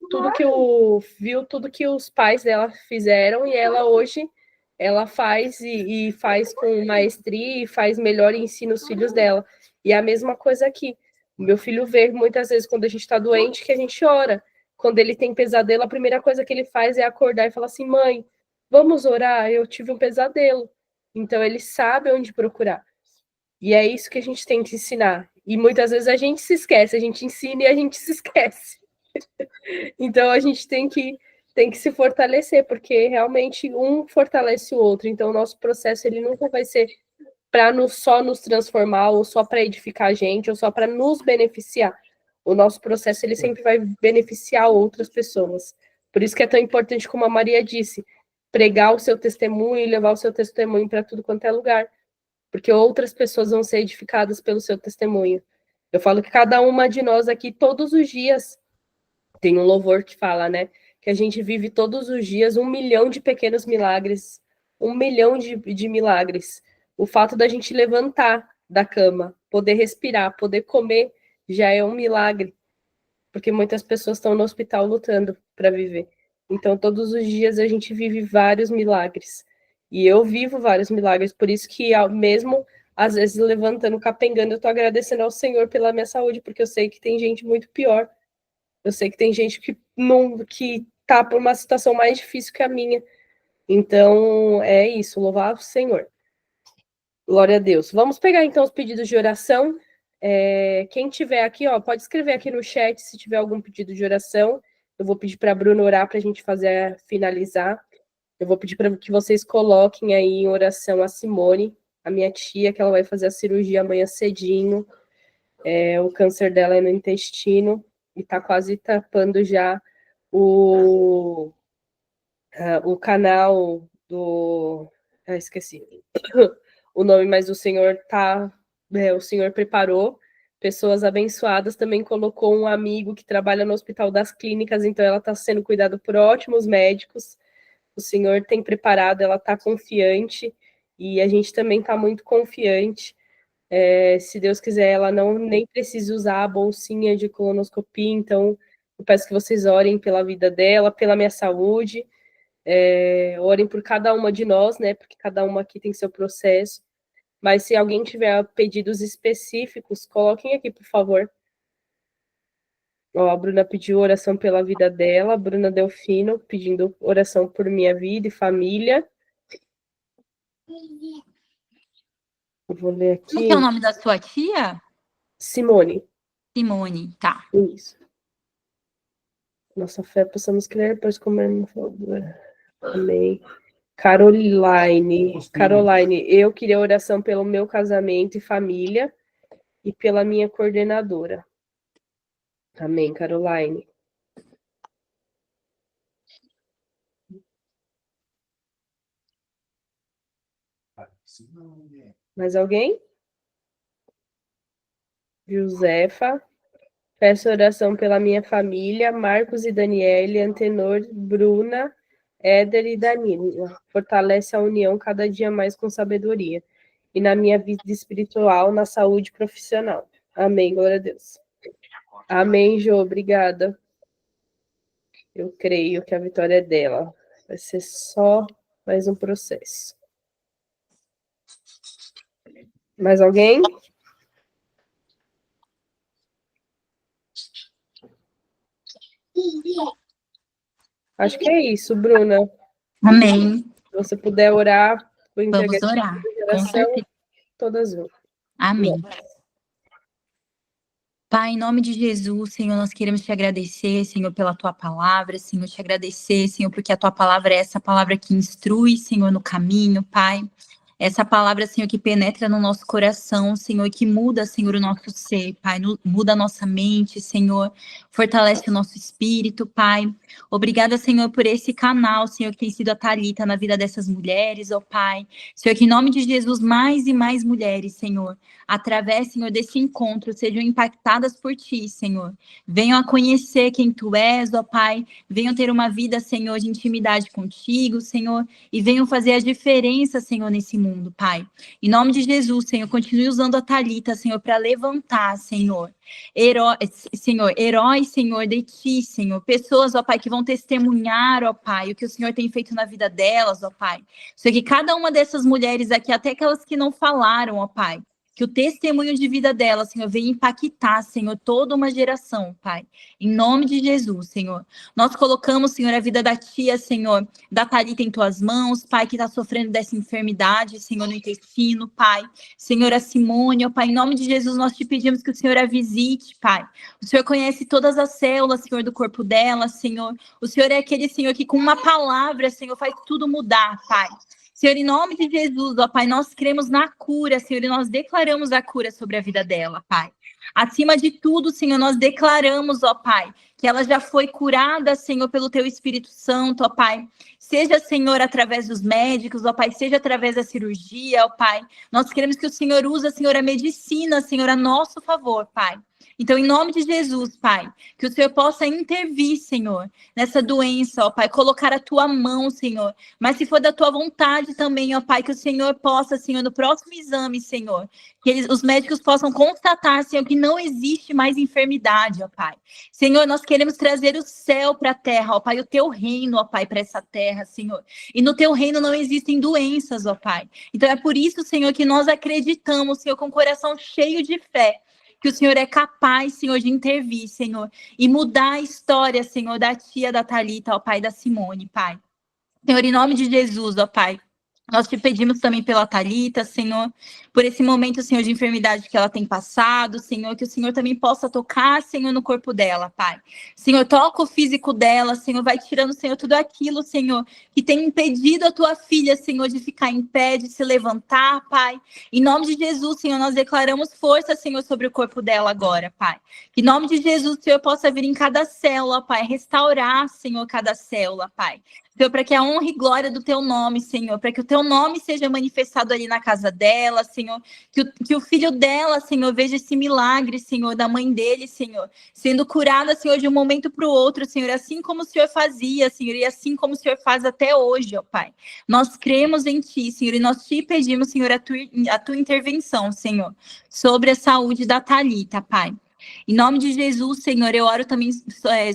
tudo que os pais dela fizeram, e ela hoje ela faz e faz com maestria e faz melhor e ensina os filhos dela. E a mesma coisa aqui. O meu filho vê muitas vezes quando a gente está doente que a gente ora. Quando ele tem pesadelo, a primeira coisa que ele faz é acordar e falar assim, mãe, vamos orar, eu tive um pesadelo. Então ele sabe onde procurar. E é isso que a gente tem que ensinar. E muitas vezes a gente se esquece, a gente ensina e a gente se esquece. Então a gente tem que se fortalecer, porque realmente um fortalece o outro. Então o nosso processo ele nunca vai ser para só nos transformar, ou só para edificar a gente, ou só para nos beneficiar. O nosso processo ele sempre vai beneficiar outras pessoas. Por isso que é tão importante, como a Maria disse, pregar o seu testemunho e levar o seu testemunho para tudo quanto é lugar, porque outras pessoas vão ser edificadas pelo seu testemunho. Eu falo que cada uma de nós aqui, todos os dias, tem um louvor que fala, né, que a gente vive todos os dias 1 milhão de pequenos milagres, 1 milhão de milagres. O fato da gente levantar da cama, poder respirar, poder comer, já é um milagre, porque muitas pessoas estão no hospital lutando para viver. Então, todos os dias a gente vive vários milagres. E eu vivo vários milagres, por isso que mesmo, às vezes, levantando, capengando, eu estou agradecendo ao Senhor pela minha saúde, porque eu sei que tem gente muito pior. Eu sei que tem gente que está por uma situação mais difícil que a minha. Então, é isso, louvar o Senhor. Glória a Deus. Vamos pegar, então, os pedidos de oração. Quem tiver aqui, ó, pode escrever aqui no chat se tiver algum pedido de oração. Eu vou pedir para a Bruna orar para a gente finalizar. Eu vou pedir para que vocês coloquem aí em oração a Simone, a minha tia, que ela vai fazer a cirurgia amanhã cedinho. O câncer dela é no intestino e está quase tapando já o canal do... esqueci o nome, mas o Senhor o Senhor preparou pessoas abençoadas, também colocou um amigo que trabalha no Hospital das Clínicas, então ela está sendo cuidada por ótimos médicos, o Senhor tem preparado, ela está confiante, e a gente também está muito confiante. Se Deus quiser, ela nem precisa usar a bolsinha de colonoscopia, então eu peço que vocês orem pela vida dela, pela minha saúde, orem por cada uma de nós, né, porque cada uma aqui tem seu processo, mas se alguém tiver pedidos específicos, coloquem aqui, por favor. Ó, a Bruna pediu oração pela vida dela, a Bruna Delfino pedindo oração por minha vida e família. Eu vou ler aqui. Como que é o nome da sua tia? Simone. Simone, tá. Isso. Nossa fé, possamos crer, pois comermos. Amém. Caroline, eu queria oração pelo meu casamento e família e pela minha coordenadora. Amém, Caroline. Mais alguém? Josefa. Peço oração pela minha família, Marcos e Daniele, Antenor, Bruna, Éder e Danila. Fortalece a união cada dia mais com sabedoria. E na minha vida espiritual, na saúde profissional. Amém, glória a Deus. Amém, Jô, obrigada. Eu creio que a vitória é dela. Vai ser só mais um processo. Mais alguém? Acho que é isso, Bruna. Amém. Se você puder orar, vou entregar. Vamos orar. Com certeza. Todas juntas. Amém. Pai, em nome de Jesus, Senhor, nós queremos te agradecer, Senhor, pela tua palavra, Senhor, te agradecer, Senhor, porque a tua palavra é essa palavra que instrui, Senhor, no caminho, Pai. Essa palavra, Senhor, que penetra no nosso coração, Senhor, que muda, Senhor, o nosso ser, Pai, muda a nossa mente, Senhor, fortalece o nosso espírito, Pai. Obrigada, Senhor, por esse canal, Senhor, que tem sido a Thalita na vida dessas mulheres, ó Pai. Senhor, que em nome de Jesus, mais e mais mulheres, Senhor, através, Senhor, desse encontro, sejam impactadas por Ti, Senhor. Venham a conhecer quem Tu és, ó Pai. Venham ter uma vida, Senhor, de intimidade contigo, Senhor, e venham fazer a diferença, Senhor, nesse mundo, Pai. Em nome de Jesus, Senhor, continue usando a Thalita, Senhor, para levantar, Senhor, heróis, Senhor, de Ti, Senhor, pessoas, ó Pai, que vão testemunhar, ó Pai, o que o Senhor tem feito na vida delas, ó Pai. Senhor, que cada uma dessas mulheres aqui, até aquelas que não falaram, ó Pai, que o testemunho de vida dela, Senhor, venha impactar, Senhor, toda uma geração, Pai. Em nome de Jesus, Senhor. Nós colocamos, Senhor, a vida da tia, Senhor, da Thalita em Tuas mãos, Pai, que está sofrendo dessa enfermidade, Senhor, no intestino, Pai. Senhor, a Simone, ó Pai, em nome de Jesus, nós te pedimos que o Senhor a visite, Pai. O Senhor conhece todas as células, Senhor, do corpo dela, Senhor. O Senhor é aquele, Senhor, que com uma palavra, Senhor, faz tudo mudar, Pai. Senhor, em nome de Jesus, ó Pai, nós cremos na cura, Senhor, e nós declaramos a cura sobre a vida dela, Pai. Acima de tudo, Senhor, nós declaramos, ó Pai, que ela já foi curada, Senhor, pelo Teu Espírito Santo, ó Pai. Seja, Senhor, através dos médicos, ó Pai, seja através da cirurgia, ó Pai. Nós queremos que o Senhor use, Senhor, a medicina, Senhor, a nosso favor, Pai. Então, em nome de Jesus, Pai, que o Senhor possa intervir, Senhor, nessa doença, ó Pai, colocar a Tua mão, Senhor, mas se for da Tua vontade também, ó Pai, que o Senhor possa, Senhor, no próximo exame, Senhor, que os médicos possam constatar, Senhor, que não existe mais enfermidade, ó Pai. Senhor, nós queremos trazer o céu para a terra, ó Pai, o Teu reino, ó Pai, para essa terra, Senhor, e no Teu reino não existem doenças, ó Pai. Então, é por isso, Senhor, que nós acreditamos, Senhor, com o coração cheio de fé, que o Senhor é capaz, Senhor, de intervir, Senhor, e mudar a história, Senhor, da tia da Thalita, ó Pai, da Simone, Pai. Senhor, em nome de Jesus, ó Pai, nós te pedimos também pela Thalita, Senhor, por esse momento, Senhor, de enfermidade que ela tem passado, Senhor, que o Senhor também possa tocar, Senhor, no corpo dela, Pai. Senhor, toca o físico dela, Senhor, vai tirando, Senhor, tudo aquilo, Senhor, que tem impedido a tua filha, Senhor, de ficar em pé, de se levantar, Pai. Em nome de Jesus, Senhor, nós declaramos força, Senhor, sobre o corpo dela agora, Pai. Que em nome de Jesus, Senhor, possa vir em cada célula, Pai, restaurar, Senhor, cada célula, Pai. Senhor, para que a honra e glória do Teu nome, Senhor, para que o Teu teu nome seja manifestado ali na casa dela, Senhor, que o filho dela, Senhor, veja esse milagre, Senhor, da mãe dele, Senhor, sendo curada, Senhor, de um momento para o outro, Senhor, assim como o Senhor fazia, Senhor, e assim como o Senhor faz até hoje, ó Pai. Nós cremos em Ti, Senhor, e nós te pedimos, Senhor, a tua intervenção, Senhor, sobre a saúde da Thalita, Pai. Em nome de Jesus, Senhor, eu oro também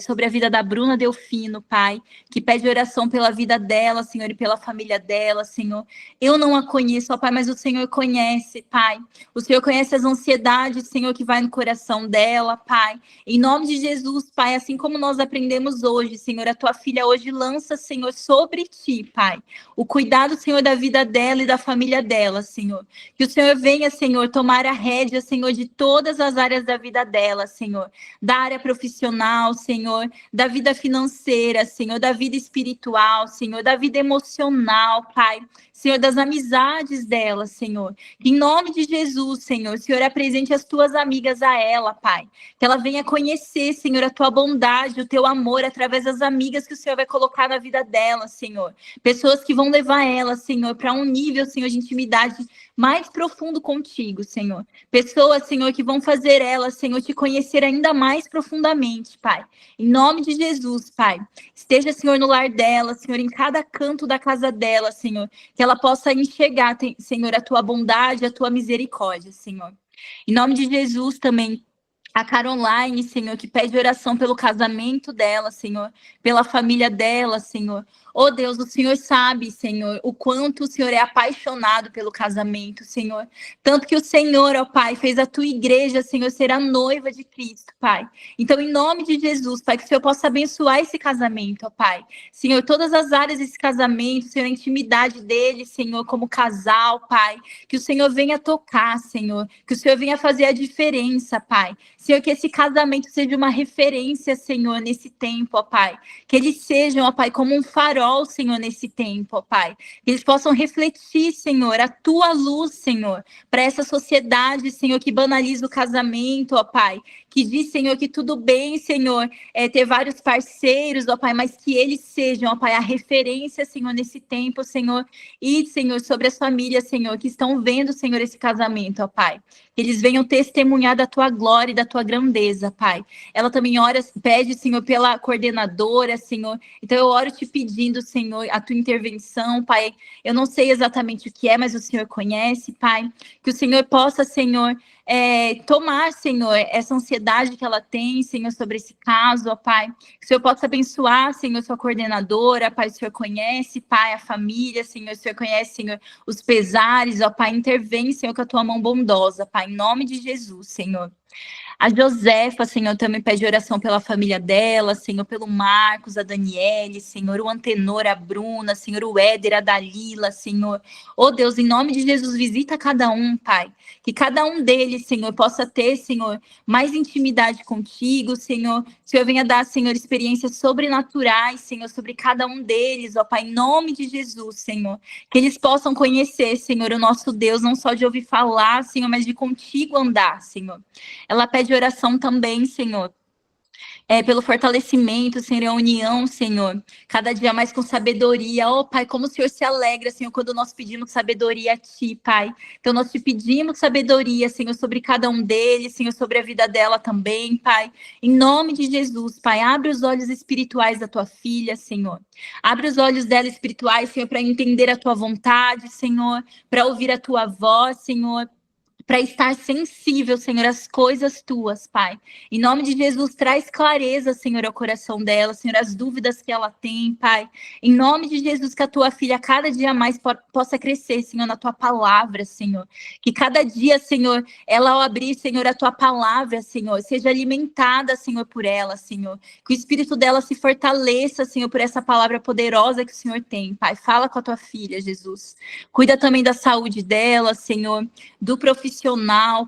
sobre a vida da Bruna Delfino, Pai, que pede oração pela vida dela, Senhor, e pela família dela, Senhor. Eu não a conheço, ó Pai, mas o Senhor conhece, Pai. O Senhor conhece as ansiedades, Senhor, que vai no coração dela, Pai. Em nome de Jesus, Pai, assim como nós aprendemos hoje, Senhor, a tua filha hoje lança, Senhor, sobre ti, Pai, o cuidado, Senhor, da vida dela e da família dela, Senhor. Que o Senhor venha, Senhor, tomar a rédea, Senhor, de todas as áreas da vida dela, Senhor, da área profissional, Senhor, da vida financeira, Senhor, da vida espiritual, Senhor, da vida emocional, Pai, Senhor, das amizades dela, Senhor. Em nome de Jesus, Senhor, Senhor, apresente as tuas amigas a ela, Pai, que ela venha conhecer, Senhor, a tua bondade, o teu amor, através das amigas que o Senhor vai colocar na vida dela, Senhor. Pessoas que vão levar ela, Senhor, para um nível, Senhor, de intimidade mais profundo contigo, Senhor. Pessoas, Senhor, que vão fazer ela, Senhor, te conhecer ainda mais profundamente, Pai. Em nome de Jesus, Pai. Esteja, Senhor, no lar dela, Senhor, em cada canto da casa dela, Senhor. Que ela possa enxergar, Senhor, a tua bondade, a tua misericórdia, Senhor. Em nome de Jesus também. A Caroline, Senhor, que pede oração pelo casamento dela, Senhor, pela família dela, Senhor. Oh Deus, o Senhor sabe, Senhor, o quanto o Senhor é apaixonado pelo casamento, Senhor. Tanto que o Senhor, ó Pai, fez a tua igreja, Senhor, ser a noiva de Cristo, Pai. Então, em nome de Jesus, Pai, que o Senhor possa abençoar esse casamento, ó Pai. Senhor, todas as áreas desse casamento, Senhor, a intimidade dele, Senhor, como casal, Pai. Que o Senhor venha tocar, Senhor. Que o Senhor venha fazer a diferença, Pai. Senhor, que esse casamento seja uma referência, Senhor, nesse tempo, ó Pai. Que eles sejam, ó Pai, como um farol, Senhor, nesse tempo, ó Pai. Que eles possam refletir, Senhor, a tua luz, Senhor, para essa sociedade, Senhor, que banaliza o casamento, ó Pai. Que diz, Senhor, que tudo bem, Senhor, ter vários parceiros, ó Pai, mas que eles sejam, ó Pai, a referência, Senhor, nesse tempo, Senhor. E, Senhor, sobre as famílias, Senhor, que estão vendo, Senhor, esse casamento, ó Pai. Que eles venham testemunhar da tua glória e da tua grandeza, Pai. Ela também ora, pede, Senhor, pela coordenadora, Senhor. Então eu oro te pedindo, Senhor, a tua intervenção, Pai. Eu não sei exatamente o que é, mas o Senhor conhece, Pai. Que o Senhor possa, Senhor, tomar, Senhor, essa ansiedade que ela tem, Senhor, sobre esse caso, ó Pai. Que o Senhor possa abençoar, Senhor, sua coordenadora, Pai. O Senhor conhece, Pai, a família, Senhor. O Senhor conhece, Senhor, os pesares, ó Pai. Intervém, Senhor, com a tua mão bondosa, Pai. Em nome de Jesus, Senhor. A Josefa, Senhor, também pede oração pela família dela, Senhor, pelo Marcos, a Daniele, Senhor, o Antenor, a Bruna, Senhor, o Éder, a Dalila, Senhor. Oh Deus, em nome de Jesus, visita cada um, Pai. Que cada um deles, Senhor, possa ter, Senhor, mais intimidade contigo, Senhor. Senhor, venha dar, Senhor, experiências sobrenaturais, Senhor, sobre cada um deles, ó Pai, em nome de Jesus, Senhor. Que eles possam conhecer, Senhor, o nosso Deus, não só de ouvir falar, Senhor, mas de contigo andar, Senhor. Ela pede oração também, Senhor, pelo fortalecimento, Senhor, a união, Senhor, cada dia mais com sabedoria. Oh, Pai, como o Senhor se alegra, Senhor, quando nós pedimos sabedoria a Ti, Pai. Então, nós te pedimos sabedoria, Senhor, sobre cada um deles, Senhor, sobre a vida dela também, Pai. Em nome de Jesus, Pai, abre os olhos espirituais da Tua filha, Senhor. Abre os olhos dela espirituais, Senhor, para entender a Tua vontade, Senhor, para ouvir a Tua voz, Senhor, para estar sensível, Senhor, às coisas tuas, Pai. Em nome de Jesus, traz clareza, Senhor, ao coração dela, Senhor, as dúvidas que ela tem, Pai. Em nome de Jesus, que a tua filha cada dia mais possa crescer, Senhor, na tua palavra, Senhor. Que cada dia, Senhor, ela ao abrir, Senhor, a tua palavra, Senhor, seja alimentada, Senhor, por ela, Senhor. Que o espírito dela se fortaleça, Senhor, por essa palavra poderosa que o Senhor tem, Pai. Fala com a tua filha, Jesus. Cuida também da saúde dela, Senhor, do profissional,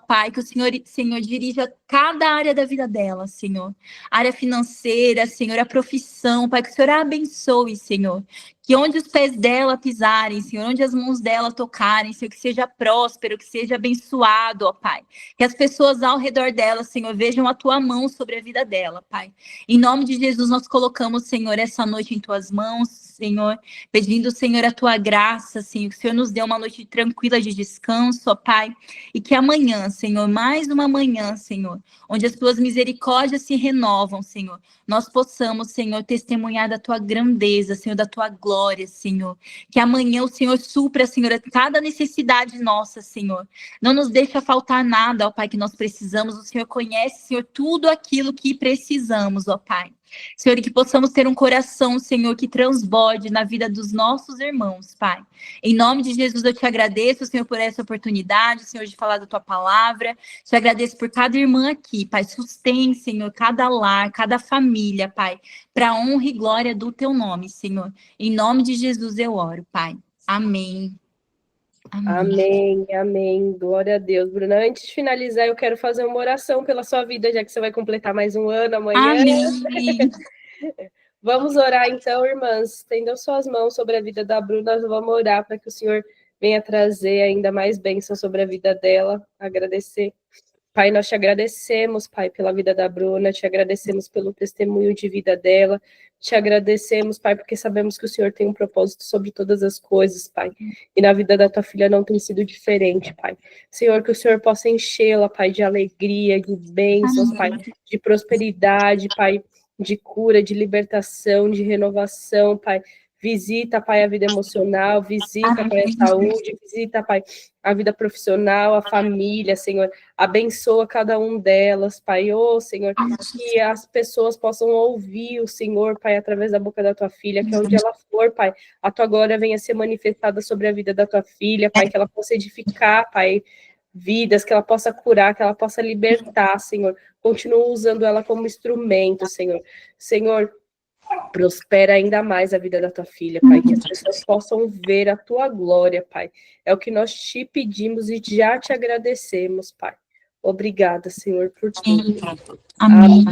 Pai, que o Senhor dirija cada área da vida dela, Senhor. Área financeira, Senhor, a profissão, Pai, que o Senhor a abençoe, Senhor. Que onde os pés dela pisarem, Senhor, onde as mãos dela tocarem, Senhor, que seja próspero, que seja abençoado, ó Pai. Que as pessoas ao redor dela, Senhor, vejam a tua mão sobre a vida dela, Pai. Em nome de Jesus, nós colocamos, Senhor, essa noite em tuas mãos. Senhor, pedindo, Senhor, a tua graça, Senhor, que o Senhor nos dê uma noite tranquila de descanso, ó Pai, e que amanhã, Senhor, mais uma manhã, Senhor, onde as tuas misericórdias se renovam, Senhor, nós possamos, Senhor, testemunhar da tua grandeza, Senhor, da tua glória, Senhor, que amanhã o Senhor supra, Senhor, cada necessidade nossa, Senhor, não nos deixa faltar nada, ó Pai, que nós precisamos, o Senhor conhece, Senhor, tudo aquilo que precisamos, ó Pai. Senhor, e que possamos ter um coração, Senhor, que transborde na vida dos nossos irmãos, Pai. Em nome de Jesus, eu te agradeço, Senhor, por essa oportunidade, Senhor, de falar da tua palavra. Te agradeço por cada irmã aqui, Pai. Sustém, Senhor, cada lar, cada família, Pai, para a honra e glória do teu nome, Senhor. Em nome de Jesus eu oro, Pai. Amém. Amém, amém. Glória a Deus. Bruna, antes de finalizar, eu quero fazer uma oração pela sua vida, já que você vai completar mais um ano amanhã. Amém. Vamos orar então, irmãs. Estendam suas mãos sobre a vida da Bruna. Vamos orar para que o Senhor venha trazer ainda mais bênção sobre a vida dela. Agradecer. Pai, nós te agradecemos, Pai, pela vida da Bruna, te agradecemos pelo testemunho de vida dela, te agradecemos, Pai, porque sabemos que o Senhor tem um propósito sobre todas as coisas, Pai, e na vida da tua filha não tem sido diferente, Pai. Senhor, que o Senhor possa enchê-la, Pai, de alegria, de bênçãos, Pai, de prosperidade, Pai, de cura, de libertação, de renovação, Pai. Visita, Pai, a vida emocional, visita, Pai, a saúde, visita, Pai, a vida profissional, a família, Senhor. Abençoa cada um delas, Pai. Ô, Senhor, que as pessoas possam ouvir o Senhor, Pai, através da boca da tua filha, que onde ela for, Pai, a tua glória venha ser manifestada sobre a vida da tua filha, Pai, que ela possa edificar, Pai, vidas, que ela possa curar, que ela possa libertar, Senhor. Continua usando ela como instrumento, Senhor. Senhor, prospera ainda mais a vida da tua filha, Pai, que as pessoas possam ver a tua glória, Pai. É o que nós te pedimos e já te agradecemos, Pai. Obrigada, Senhor, por tudo. Amém.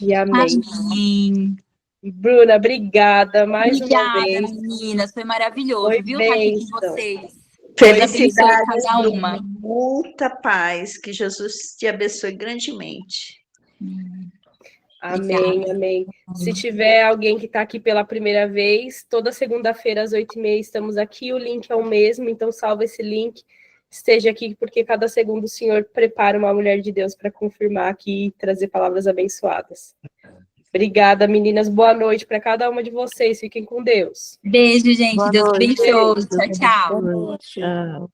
E amém. Amém. Bruna, obrigada mais Obrigada, uma vez. meninas. Foi maravilhoso, Foi viu? Estar aqui com bênção. vocês. Felicidades, cada uma. Muita paz. Que Jesus te abençoe grandemente. Amém, Obrigada. amém. Se tiver alguém que está aqui pela primeira vez, toda segunda-feira às 8h30 estamos aqui, o link é o mesmo, então salva esse link, esteja aqui, porque cada segundo o Senhor prepara uma mulher de Deus para confirmar aqui e trazer palavras abençoadas. Obrigada, meninas. Boa noite para cada uma de vocês. Fiquem com Deus. Beijo, gente. Boa Deus noite. abençoe. Deus Tchau, tchau. abençoe. Tchau.